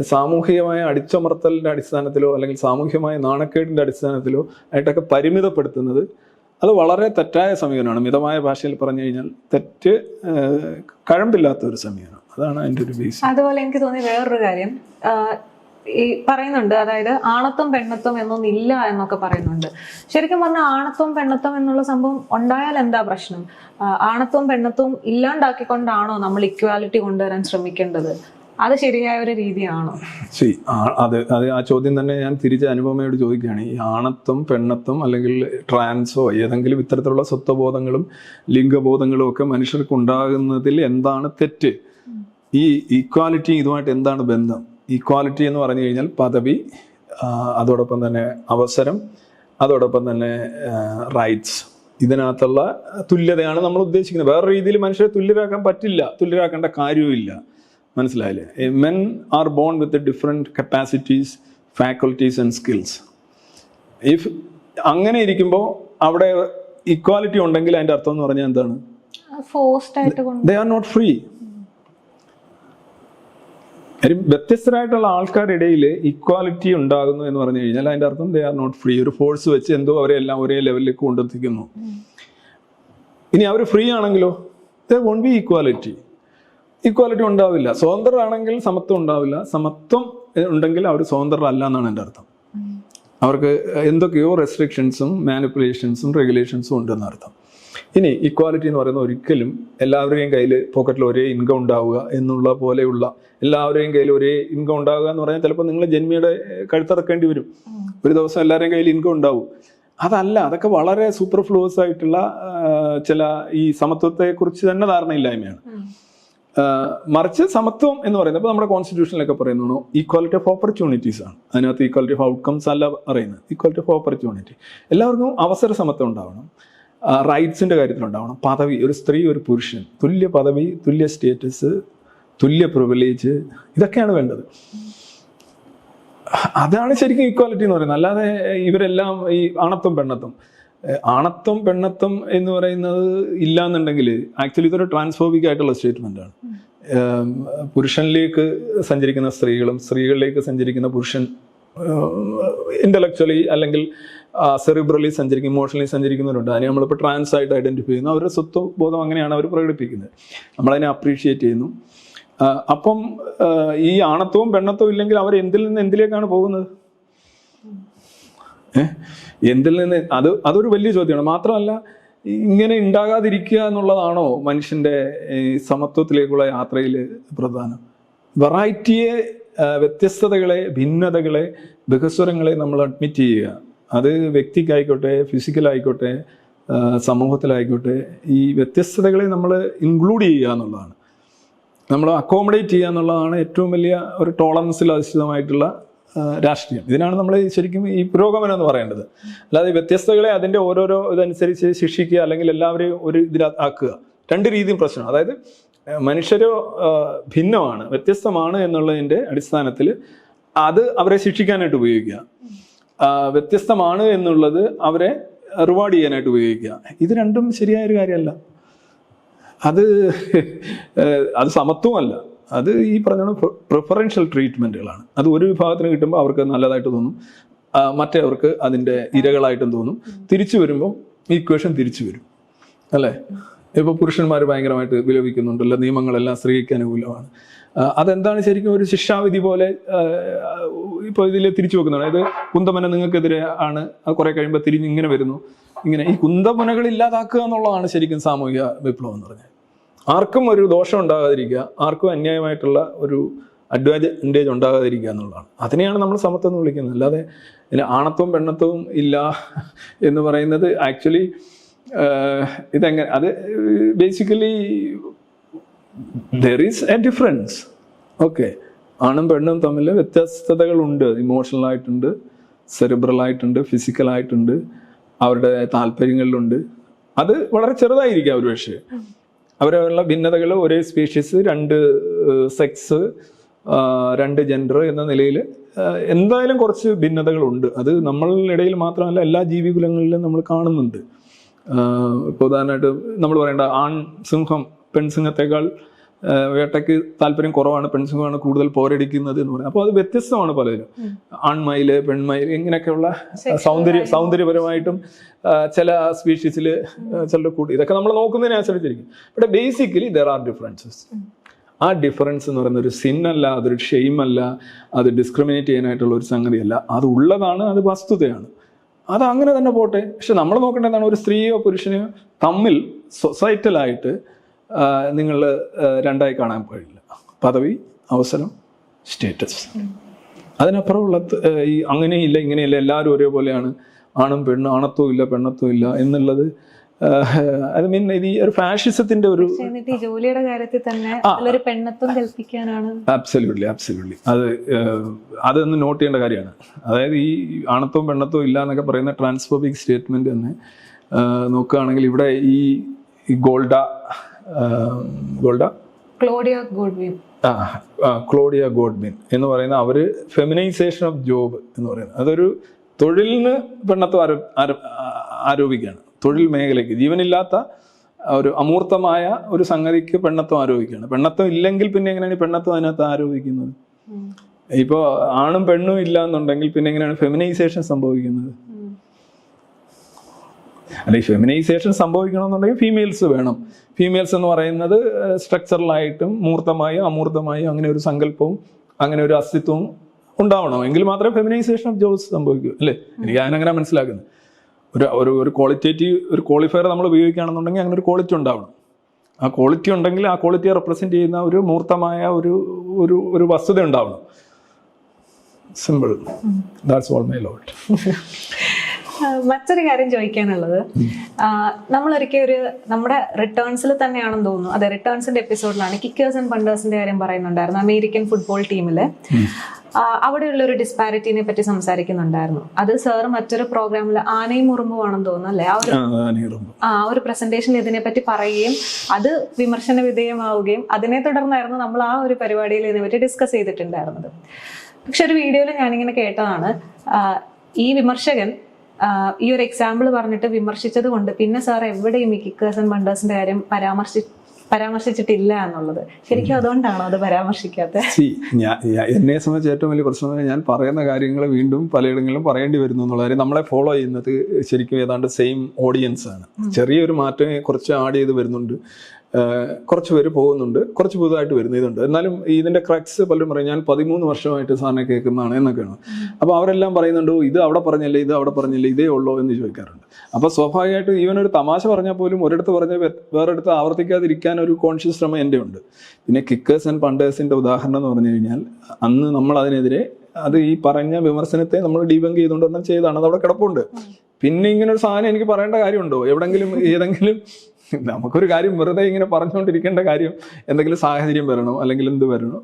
സാമൂഹികമായ അടിച്ചമർത്തലിന്റെ അടിസ്ഥാനത്തിലോ അല്ലെങ്കിൽ സാമൂഹികമായ നാണക്കേടിന്റെ അടിസ്ഥാനത്തിലോ ആയിട്ടൊക്കെ പരിമിതപ്പെടുത്തുന്നത് അത് വളരെ തെറ്റായ സമീപനമാണ്. മിതമായ ഭാഷയിൽ പറഞ്ഞു കഴിഞ്ഞാൽ കഴമ്പില്ലാത്ത ഒരു സമീപനം. അതാണ് അതിൻ്റെ ഒരു ബേസ്. അതുപോലെ എനിക്ക് തോന്നിയ വേറൊരു കാര്യം ഈ പറയുന്നുണ്ട്, അതായത് ആണത്വം പെണ്ണത്വം എന്നൊന്നും ഇല്ല എന്നൊക്കെ പറയുന്നുണ്ട്. ശരിക്കും പറഞ്ഞാൽ ആണത്വം പെണ്ണത്വം എന്നുള്ള സംഭവം ഉണ്ടായാൽ എന്താ പ്രശ്നം? ആണത്വം പെണ്ണത്വം ഇല്ലാണ്ടാക്കിക്കൊണ്ടാണോ നമ്മൾ ഇക്വാലിറ്റി കൊണ്ടുവരാൻ ശ്രമിക്കേണ്ടത്? അത് ശരിയായ ഒരു രീതിയാണോ? അത് ആ ചോദ്യം തന്നെ ഞാൻ തിരിച്ച് അനുപമയോട് ചോദിക്കുകയാണ്. ഈ ആണത്വം പെണ്ണത്വം അല്ലെങ്കിൽ ട്രാൻസോ ഏതെങ്കിലും ഇത്തരത്തിലുള്ള സ്വത്വബോധങ്ങളും ലിംഗബോധങ്ങളും ഒക്കെ മനുഷ്യർക്ക് ഉണ്ടാകുന്നതിൽ എന്താണ് തെറ്റ്? ഈ ഈക്വാലിറ്റി ഇതുമായിട്ട് എന്താണ് ബന്ധം? ഈക്വാലിറ്റി എന്ന് പറഞ്ഞു കഴിഞ്ഞാൽ പദവി, അതോടൊപ്പം തന്നെ അവസരം, അതോടൊപ്പം തന്നെ റൈറ്റ്സ്, ഇതിനകത്തുള്ള തുല്യതയാണ് നമ്മൾ ഉദ്ദേശിക്കുന്നത്. വേറെ രീതിയിൽ മനുഷ്യരെ തുല്യരാക്കാൻ പറ്റില്ല, തുല്യരാക്കേണ്ട കാര്യവുമില്ല. മനസ്സിലായില്ലേ? Men are bone with different capacities, faculties and skills. If അങ്ങനെ ഇരിക്കുമ്പോൾ അവിടെ ഇക്വാലിറ്റി ഉണ്ടെങ്കിൽ അതിൻ്റെ അർത്ഥം എന്ന് പറഞ്ഞാൽ എന്താണ്? They are not free. വ്യത്യസ്തരായിട്ടുള്ള ആൾക്കാരുടെ ഇടയിൽ ഇക്വാലിറ്റി ഉണ്ടാകുന്നു എന്ന് പറഞ്ഞു കഴിഞ്ഞാൽ അതിൻ്റെ അർത്ഥം ദേ ആർ നോട്ട് ഫ്രീ. ഒരു ഫോഴ്സ് വെച്ച് എന്തോ അവരെ എല്ലാം ഒരേ ലെവലിലേക്ക് കൊണ്ടെത്തിക്കുന്നു. ഇനി അവർ ഫ്രീ ആണെങ്കിലോ ദേ വോണ്ട് ബി ഈക്വാലിറ്റി. ഈക്വാലിറ്റി ഉണ്ടാവില്ല. സ്വതന്ത്രരാണെങ്കിൽ സമത്വം ഉണ്ടാവില്ല. സമത്വം ഉണ്ടെങ്കിൽ അവർ സ്വതന്ത്രരല്ല എന്നാണ് എൻ്റെ അർത്ഥം. അവർക്ക് എന്തൊക്കെയോ റെസ്ട്രിക്ഷൻസും മാനിപ്പുലേഷൻസും റെഗുലേഷൻസും ഉണ്ടെന്ന് അർത്ഥം. ഇനി ഈക്വാലിറ്റി എന്ന് പറയുന്നത് ഒരിക്കലും എല്ലാവരുടെയും കയ്യിൽ പോക്കറ്റിൽ ഒരേ ഇൻകം ഉണ്ടാവുക എന്നുള്ള പോലെയുള്ള, എല്ലാവരുടെയും കയ്യിൽ ഒരേ ഇൻകം ഉണ്ടാവുക എന്ന് പറഞ്ഞാൽ ചിലപ്പോൾ നിങ്ങൾ ജന്മിയുടെ കഴുത്തറക്കേണ്ടി വരും. ഒരു ദിവസം എല്ലാവരുടെയും കയ്യിൽ ഇൻകം ഉണ്ടാവും. അതല്ല, അതൊക്കെ വളരെ സൂപ്പർഫ്ലൂവസ് ആയിട്ടുള്ള ചില ഈ സമത്വത്തെക്കുറിച്ച് തന്നെ ധാരണയില്ലായ്മയാണ്. മറിച്ച് സമത്വം എന്ന് പറയുന്നത് ഇപ്പോൾ നമ്മുടെ കോൺസ്റ്റിറ്റ്യൂഷനിലൊക്കെ പറയുന്നു ഈക്വാലിറ്റി ഓഫ് ഓപ്പർച്യൂണിറ്റീസ് ആണ്. അതിനകത്ത് ഈക്വാലിറ്റി ഓഫ് ഔട്ട്കംസ് അല്ല പറയുന്നത്, ഈക്വാലിറ്റി ഓഫ് ഓപ്പർച്യൂണിറ്റി. എല്ലാവർക്കും അവസര സമത്വം ഉണ്ടാവണം, റൈറ്റ്സിൻ്റെ കാര്യത്തിലുണ്ടാവണം. പദവി, ഒരു സ്ത്രീ ഒരു പുരുഷൻ, തുല്യ പദവി, തുല്യ സ്റ്റേറ്റസ്, തുല്യ പ്രിവിലേജ്, ഇതൊക്കെയാണ് വേണ്ടത്. അതാണ് ശരിക്കും ഈക്വാലിറ്റി എന്ന് പറയുന്നത്. അല്ലാതെ ഇവരെല്ലാം ഈ ആണത്വം പെണ്ണത്വം എന്ന് പറയുന്നത് ഇല്ല എന്നുണ്ടെങ്കിൽ ആക്ച്വലി ഇതൊരു ട്രാൻസ്ഫോബിക് ആയിട്ടുള്ള സ്റ്റേറ്റ്മെന്റ് ആണ്. പുരുഷനിലേക്ക് സഞ്ചരിക്കുന്ന സ്ത്രീകളും സ്ത്രീകളിലേക്ക് സഞ്ചരിക്കുന്ന പുരുഷൻ ഇന്റലക്ച്വലി അല്ലെങ്കിൽ സെറിബ്രലി സഞ്ചരിക്കും, ഇമോഷണലി സഞ്ചരിക്കുന്നവരുണ്ട്. അതിനെ നമ്മളിപ്പോൾ ട്രാൻസ് ആയിട്ട് ഐഡന്റിഫൈ ചെയ്യുന്നു. അവരുടെ സ്വത്വബോധം അങ്ങനെയാണ് അവർ പ്രകടിപ്പിക്കുന്നത്. നമ്മളതിനെ അപ്രീഷിയേറ്റ് ചെയ്യുന്നു. അപ്പം ഈ ആണത്വവും പെണ്ണത്വവും ഇല്ലെങ്കിൽ അവർ എന്തിൽ നിന്ന് എന്തിലേക്കാണ് പോകുന്നത്? എന്തിൽ നിന്ന്? അതൊരു വലിയ ചോദ്യമാണ്. മാത്രമല്ല, ഇങ്ങനെ ഉണ്ടാകാതിരിക്കുക എന്നുള്ളതാണോ മനുഷ്യന്റെ ഈ സമത്വത്തിലേക്കുള്ള യാത്രയിൽ പ്രധാനം? വെറൈറ്റിയെ, വ്യത്യസ്തതകളെ, ഭിന്നതകളെ, ബഹുസ്വരങ്ങളെ നമ്മൾ അഡ്മിറ്റ് ചെയ്യുക. അത് വ്യക്തിക്കായിക്കോട്ടെ, ഫിസിക്കലായിക്കോട്ടെ, സമൂഹത്തിലായിക്കോട്ടെ, ഈ വ്യത്യസ്തതകളെ നമ്മൾ ഇൻക്ലൂഡ് ചെയ്യുക എന്നുള്ളതാണ്, നമ്മൾ അക്കോമഡേറ്റ് ചെയ്യുക എന്നുള്ളതാണ് ഏറ്റവും വലിയ ഒരു ടോളറൻസിൽ അധിഷ്ഠിതമായിട്ടുള്ള രാഷ്ട്രീയം. ഇതിനാണ് നമ്മൾ ശരിക്കും ഈ പുരോഗമനം എന്ന് പറയേണ്ടത്. അല്ലാതെ വ്യത്യസ്തകളെ അതിൻ്റെ ഓരോരോ ഇതനുസരിച്ച് ശിക്ഷിക്കുക അല്ലെങ്കിൽ എല്ലാവരെയും ഒരു ഇതിലാക്കുക, രണ്ട് രീതിയും പ്രശ്നമാണ്. അതായത് മനുഷ്യരോ ഭിന്നമാണ്, വ്യത്യസ്തമാണ് എന്നുള്ളതിൻ്റെ അടിസ്ഥാനത്തിൽ അത് അവരെ ശിക്ഷിക്കാനായിട്ട് ഉപയോഗിക്കുക, വ്യത്യസ്തമാണ് എന്നുള്ളത് അവരെ റിവാർഡ് ചെയ്യാനായിട്ട് ഉപയോഗിക്കുക. ഇത് രണ്ടും ശരിയായൊരു കാര്യമല്ല. അത് സമത്വമല്ല. അത് ഈ പറഞ്ഞ പ്രിഫറൻഷ്യൽ ട്രീറ്റ്മെൻറ്റുകളാണ്. അത് ഒരു വിഭാഗത്തിന് കിട്ടുമ്പോൾ അവർക്ക് നല്ലതായിട്ട് തോന്നും, മറ്റേവർക്ക് അതിൻ്റെ ഇരകളായിട്ടും തോന്നും. തിരിച്ചു വരുമ്പോൾ ഈക്വേഷൻ തിരിച്ചു വരും, അല്ലേ? ഇപ്പോൾ പുരുഷന്മാർ ഭയങ്കരമായിട്ട് വിലപിക്കുന്നുണ്ടല്ലോ, നിയമങ്ങളെല്ലാം സ്ത്രീക്ക് അനുകൂലമാണ്. അതെന്താണ് ശരിക്കും ഒരു ശിക്ഷാവിധി പോലെ ഇപ്പോൾ ഇതിൽ തിരിച്ചു വെക്കുന്നതാണ്. അതായത് കുന്തമന നിങ്ങൾക്കെതിരെ ആണ്, അത് കുറേ കഴിയുമ്പോൾ തിരിഞ്ഞിങ്ങനെ വരുന്നു. ഇങ്ങനെ ഈ കുന്തമുനകൾ ഇല്ലാതാക്കുക എന്നുള്ളതാണ് ശരിക്കും സാമൂഹിക വിപ്ലവം എന്ന് പറഞ്ഞാൽ. ആർക്കും ഒരു ദോഷം ഉണ്ടാകാതിരിക്കുക, ആർക്കും അന്യായമായിട്ടുള്ള ഒരു അഡ്വാൻറ്റേജ് ഉണ്ടാകാതിരിക്കുക എന്നുള്ളതാണ്. അതിനെയാണ് നമ്മൾ സമത്വം എന്ന് വിളിക്കുന്നത്. അല്ലാതെ പിന്നെ ആണത്വവും പെണ്ണത്വവും ഇല്ല എന്ന് പറയുന്നത് ആക്ച്വലി ഇതെങ്ങനെ, അത് basically there is A difference. Okay, ആണും പെണ്ണും തമ്മിൽ വ്യത്യസ്തതകളുണ്ട്. ഇമോഷണലായിട്ടുണ്ട്, സെറിബ്രലായിട്ടുണ്ട്, ഫിസിക്കലായിട്ടുണ്ട്, അവരുടെ താല്പര്യങ്ങളിലുണ്ട്. അത് വളരെ ചെറുതായിരിക്കാം ഒരു പക്ഷേ. അവരുള്ള ഭിന്നതകൾ ഒരേ സ്പീഷീസ്, രണ്ട് സെക്സ്, രണ്ട് ജെൻഡർ എന്ന നിലയിൽ എന്തായാലും കുറച്ച് ഭിന്നതകളുണ്ട്. അത് നമ്മളുടെ ഇടയിൽ മാത്രമല്ല, എല്ലാ ജീവികുലങ്ങളിലും നമ്മൾ കാണുന്നുണ്ട്. ഇപ്പോൾ ഉദാഹരണമായിട്ട് നമ്മൾ പറയേണ്ട ആൺ സിംഹം പെൺസിംഹത്തെക്കാൾ വേട്ടയ്ക്ക് താല്പര്യം കുറവാണ്, പെൺസിംഹമാണ് കൂടുതൽ പോരടിക്കുന്നത് എന്ന് പറയുന്നത്. അപ്പോൾ അത് വ്യത്യസ്തമാണ് പലരും. ആൺമയില്, പെൺമയില്, ഇങ്ങനെയൊക്കെയുള്ള സൗന്ദര്യപരമായിട്ടും ചില സ്പീഷീസിൽ ചിലർ കൂട്ടി, ഇതൊക്കെ നമ്മൾ നോക്കുന്നതിനെ ആശ്രയിച്ചിരിക്കും. ഇവിടെ ബേസിക്കലി ദർ ആർ ഡിഫറൻസസ്. ആ ഡിഫറൻസ് എന്ന് പറയുന്ന ഒരു സിന്നല്ല, അതൊരു ഷെയിം അല്ല, അത് ഡിസ്ക്രിമിനേറ്റ് ചെയ്യാനായിട്ടുള്ള ഒരു സംഗതിയല്ല. അത് ഉള്ളതാണ്, അത് വസ്തുതയാണ്. അത് അങ്ങനെ തന്നെ പോട്ടെ. പക്ഷെ നമ്മൾ നോക്കേണ്ടത് എന്താണ്? ഒരു സ്ത്രീയോ പുരുഷനെയോ തമ്മിൽ സൊസൈറ്റലായിട്ട് നിങ്ങൾ രണ്ടായി കാണാൻ പാടില്ല. പദവി, അവസരം, സ്റ്റേറ്റസ്. അതിനപ്പുറമുള്ള ഈ അങ്ങനെയില്ല ഇങ്ങനെയില്ല, എല്ലാവരും ഒരേപോലെയാണ്, ആണും പെണ്ണും, ആണത്വം ഇല്ല പെണ്ണത്വം ഇല്ല എന്നുള്ളത് ഐ മീൻ ഇത് ഈ ഒരു ഫാഷിസത്തിന്റെ ഒരു ജോലിയുടെ കാര്യത്തിൽ തന്നെ ഒരു പെണ്ണത്വം കൽപ്പിക്കാനാണ്. അബ്സല്യൂട്ട്ലി അതൊന്ന് നോട്ട് ചെയ്യേണ്ട കാര്യമാണ്. അതായത് ഈ ആണത്വം പെണ്ണത്വം ഇല്ല എന്നൊക്കെ പറയുന്ന ട്രാൻസ്ഫോബിക് സ്റ്റേറ്റ്മെന്റ് തന്നെ നോക്കുകയാണെങ്കിൽ ഇവിടെ ഈ ക്ലോഡിയ ഗോഡ്വിൻ എന്ന് പറയുന്ന അവര് ഫെമിനൈസേഷൻ ഓഫ് ജോബ് എന്ന് പറയുന്നത്, അതൊരു തൊഴിലിന് പെണ്ണത്വം ആരോപിക്കുകയാണ്. തൊഴിൽ മേഖലയ്ക്ക്, ജീവനില്ലാത്ത ഒരു അമൂർത്തമായ ഒരു സംഗതിക്ക് പെണ്ണത്വം ആരോപിക്കുകയാണ്. പെണ്ണത്വം ഇല്ലെങ്കിൽ പിന്നെ എങ്ങനെയാണ് പെണ്ണത്വം അതിനകത്ത് ആരോപിക്കുന്നത്? ഇപ്പോൾ ആണും പെണ്ണും ഇല്ല എന്നുണ്ടെങ്കിൽ പിന്നെ എങ്ങനെയാണ് ഫെമിനൈസേഷൻ സംഭവിക്കുന്നത്? അല്ല, ഈ ഫെമിനൈസേഷൻ സംഭവിക്കണമെന്നുണ്ടെങ്കിൽ ഫീമെയിൽസ് വേണം. ഫീമെയിൽസ് എന്ന് പറയുന്നത് സ്ട്രക്ചറലായിട്ടും മൂർത്തമായും അമൂർത്തമായും അങ്ങനെ ഒരു സങ്കല്പവും അങ്ങനെ ഒരു അസ്തിത്വവും ഉണ്ടാവണം. എങ്കിൽ മാത്രമേ ഫെമിനൈസേഷൻ ഓഫ് ജോബ്സ് സംഭവിക്കൂ, അല്ലേ? എനിക്ക് അതിനങ്ങനെ മനസ്സിലാക്കുന്നത്. ഒരു ക്വാളിറ്റേറ്റീവ് ഒരു ക്വാളിഫയർ നമ്മൾ ഉപയോഗിക്കുകയാണെന്നുണ്ടെങ്കിൽ അങ്ങനെ ഒരു ക്വാളിറ്റി ഉണ്ടാവണം. ആ ക്വാളിറ്റി ഉണ്ടെങ്കിൽ ആ ക്വാളിറ്റിയെ റെപ്രസെന്റ് ചെയ്യുന്ന ഒരു മൂർത്തമായ ഒരു വസ്തുത ഉണ്ടാവണം. സിമ്പിൾ. ദാറ്റ്സ് ഓൾ മൈ ലോട്ട്. മറ്റൊരു കാര്യം ചോദിക്കാനുള്ളത്, നമ്മളൊരിക്കൽ നമ്മുടെ റിട്ടേൺസിൽ തന്നെയാണെന്ന് തോന്നുന്നു, അതെ റിട്ടേൺസിന്റെ എപ്പിസോഡിലാണ് കിക്കേഴ്സ് ആൻഡ് പണ്ടേഴ്സിന്റെ കാര്യം പറയുന്നുണ്ടായിരുന്നു. അമേരിക്കൻ ഫുട്ബോൾ ടീമില് അവിടെയുള്ള ഒരു ഡിസ്പാരിറ്റിനെ പറ്റി സംസാരിക്കുന്നുണ്ടായിരുന്നു. അത് സാർ മറ്റൊരു പ്രോഗ്രാമിൽ ആനയും ഉറുമ്പുമാണെന്ന് തോന്നുന്നു, അല്ലെ? ആ ഒരു പ്രസന്റേഷൻ ഇതിനെ പറ്റി പറയുകയും അത് വിമർശന വിധേയമാവുകയും അതിനെ തുടർന്നായിരുന്നു നമ്മൾ ആ ഒരു പരിപാടിയിൽ ഇതിനെപ്പറ്റി ഡിസ്കസ് ചെയ്തിട്ടുണ്ടായിരുന്നത്. പക്ഷെ ഒരു വീഡിയോയിൽ ഞാനിങ്ങനെ കേട്ടതാണ്, ഈ വിമർശകൻ ഈ ഒരു എക്സാമ്പിൾ പറഞ്ഞിട്ട് വിമർശിച്ചത് കൊണ്ട് പിന്നെ സാർ എവിടെയും ഈ കിക്കേഴ്സ് ആൻഡ് പണ്ടേഴ്സിന്റെ കാര്യം പരാമർശിച്ചിട്ടില്ല എന്നുള്ളത്. ശരിക്കും അതുകൊണ്ടാണോ അത് പരാമർശിക്കാത്തത്? എന്നെ സംബന്ധിച്ച് ഏറ്റവും വലിയ പ്രശ്നം, ഞാൻ പറയുന്ന കാര്യങ്ങൾ വീണ്ടും പലയിടങ്ങളിലും പറയേണ്ടി വരുന്നു എന്നുള്ള കാര്യം. നമ്മളെ ഫോളോ ചെയ്യുന്നത് ശരിക്കും ഏതാണ്ട് സെയിം ഓഡിയൻസ് ആണ്. ചെറിയൊരു മാറ്റം കുറച്ച് ആഡ് ചെയ്ത് വരുന്നുണ്ട്. കുറച്ച് പേര് പോകുന്നുണ്ട്, കുറച്ച് പുതുതായിട്ട് വരുന്നതുണ്ട്. എന്നാലും ഇതിന്റെ ക്രക്സ് പലരും പറയും ഞാൻ 13 വർഷമായിട്ട് സാറിനെ കേൾക്കുന്നതാണ് എന്നൊക്കെയാണ്. അപ്പോൾ അവരെല്ലാം പറയുന്നുണ്ടോ ഇത് അവിടെ പറഞ്ഞല്ലേ, ഇത് അവിടെ പറഞ്ഞല്ലേ, ഇതേ ഉള്ളോ എന്ന് ചോദിക്കാറുണ്ട്. അപ്പോൾ സ്വാഭാവികമായിട്ടും ഈവനൊരു തമാശ പറഞ്ഞാൽ പോലും ഒരിടത്ത് പറഞ്ഞ വേറൊരിടത്ത് ആവർത്തിക്കാതിരിക്കാൻ ഒരു കോൺഷ്യസ് ശ്രമം എൻ്റെ ഉണ്ട്. പിന്നെ കിക്കേഴ്സ് ആൻഡ് പണ്ടേഴ്സിന്റെ ഉദാഹരണം എന്ന് പറഞ്ഞു കഴിഞ്ഞാൽ അന്ന് നമ്മൾ അതിനെതിരെ അത് ഈ പറഞ്ഞ വിമർശനത്തെ നമ്മൾ ഡീബങ്ക് ചെയ്തുകൊണ്ടൊന്നും ചെയ്താണ്, അത് അവിടെ കിടപ്പുണ്ട്. പിന്നെ ഇങ്ങനെ ഒരു സാധനം എനിക്ക് പറയേണ്ട കാര്യമുണ്ടോ? എവിടെങ്കിലും ഏതെങ്കിലും നമുക്കൊരു കാര്യം വെറുതെ ഇങ്ങനെ പറഞ്ഞുകൊണ്ടിരിക്കേണ്ട കാര്യം എന്തെങ്കിലും സാഹചര്യം വരണോ അല്ലെങ്കിൽ എന്ത് വരണോ?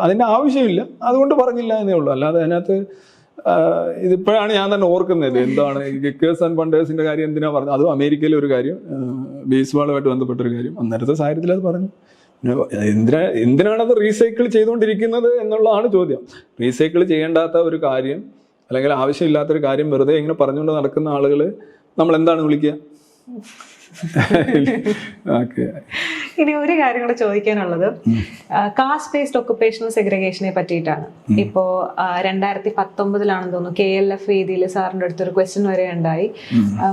അതിൻ്റെ ആവശ്യമില്ല, അതുകൊണ്ട് പറഞ്ഞില്ല എന്നേ ഉള്ളൂ. അല്ലാതെ അതിനകത്ത് ഇതിപ്പോഴാണ് ഞാൻ തന്നെ ഓർക്കുന്നത് എന്താണ് കിക്കേഴ്സ് ആൻഡ് പണ്ടേഴ്സിന്റെ കാര്യം എന്തിനാ പറഞ്ഞത്. അതും അമേരിക്കയിലെ ഒരു കാര്യം, ബേസ്ബോളുമായിട്ട് ബന്ധപ്പെട്ടൊരു കാര്യം. അന്നേരത്തെ സാഹചര്യത്തിൽ അത് പറഞ്ഞു. എന്തിനാണത് റീസൈക്കിൾ ചെയ്തുകൊണ്ടിരിക്കുന്നത് എന്നുള്ളതാണ് ചോദ്യം. റീസൈക്കിൾ ചെയ്യേണ്ടാത്ത ഒരു കാര്യം അല്ലെങ്കിൽ ആവശ്യമില്ലാത്തൊരു കാര്യം വെറുതെ ഇങ്ങനെ പറഞ്ഞുകൊണ്ട് നടക്കുന്ന ആളുകൾ നമ്മൾ എന്താണ് വിളിക്കുക? ഇനി ഒരു കാര്യം കൂടെ ചോദിക്കാനുള്ളത് കാസ്റ്റ് ബേസ്ഡ് ഒക്കുപേഷണൽ സെഗ്രിഗേഷനെ പറ്റിയിട്ടാണ്. ഇപ്പോ 2019 തോന്നുന്നു KLF വേദിയിൽ സാറിന്റെ അടുത്തൊരു ക്വസ്റ്റ്യൻ വരെ ഉണ്ടായി.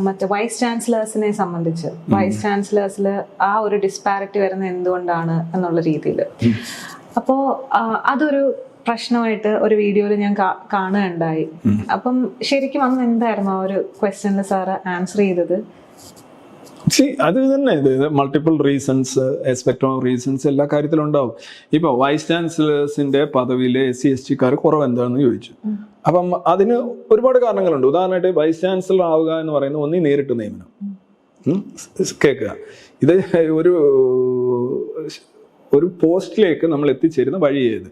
മറ്റേ വൈസ് ചാൻസലേഴ്സിനെ സംബന്ധിച്ച് വൈസ് ചാൻസലേഴ്സിൽ ആ ഒരു ഡിസ്പാരിറ്റി വരുന്നത് എന്തുകൊണ്ടാണ് എന്നുള്ള രീതിയിൽ. അപ്പോ അതൊരു പ്രശ്നമായിട്ട് ഒരു വീഡിയോയിൽ ഞാൻ കാണുകയുണ്ടായി. അപ്പം ശരിക്കും അന്ന് എന്തായിരുന്നു ആ ഒരു ക്വസ്റ്റ്യനിൽ സാറ് ആൻസർ ചെയ്തത്? അത് തന്നെ, ഇത് multiple reasons, spectrum of reasons എല്ലാ കാര്യത്തിലും ഉണ്ടാവും. ഇപ്പൊ വൈസ് ചാൻസലേഴ്സിന്റെ പദവിയിലെ SC/ST കുറവ് എന്താണെന്ന് ചോദിച്ചു. അപ്പം അതിന് ഒരുപാട് കാരണങ്ങളുണ്ട്. ഉദാഹരണമായിട്ട് വൈസ് ചാൻസലർ ആവുക എന്ന് പറയുന്നത് ഒന്നീ നേരിട്ട് നിയമനം. കേൾക്കുക, ഇത് ഒരു പോസ്റ്റിലേക്ക് നമ്മൾ എത്തിച്ചേരുന്ന വഴി ഏത്?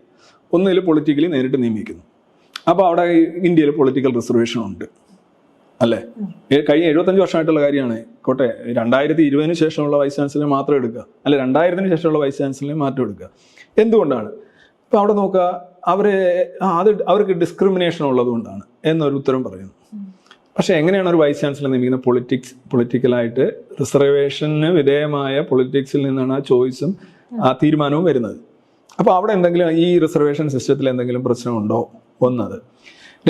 ഒന്നിൽ പൊളിറ്റിക്കലി നേരിട്ട് നിയമിക്കുന്നു. അപ്പോൾ അവിടെ ഇന്ത്യയിൽ പൊളിറ്റിക്കൽ റിസർവേഷൻ ഉണ്ട് അല്ലേ? കഴിഞ്ഞ 75 വർഷമായിട്ടുള്ള കാര്യമാണ്. കോട്ടെ 2020 ശേഷമുള്ള വൈസ് ചാൻസലറെ മാത്രം എടുക്കുക, അല്ലെ 2000 ശേഷമുള്ള വൈസ് ചാൻസലറെ മാറ്റം എടുക്കുക. എന്തുകൊണ്ടാണ്? ഇപ്പം അവിടെ നോക്കുക, അവർക്ക് ഡിസ്ക്രിമിനേഷൻ ഉള്ളത് കൊണ്ടാണ് എന്നൊരു ഉത്തരം പറയുന്നു. പക്ഷെ എങ്ങനെയാണ് ഒരു വൈസ് ചാൻസലർ നിയമിക്കുന്നത്? പൊളിറ്റിക്കലായിട്ട് റിസർവേഷന് വിധേയമായ പൊളിറ്റിക്സിൽ നിന്നാണ് ആ ചോയ്സും ആ തീരുമാനവും വരുന്നത്. അപ്പോൾ അവിടെ എന്തെങ്കിലും ഈ റിസർവേഷൻ സിസ്റ്റത്തിൽ എന്തെങ്കിലും പ്രശ്നമുണ്ടോ? ഒന്നത്.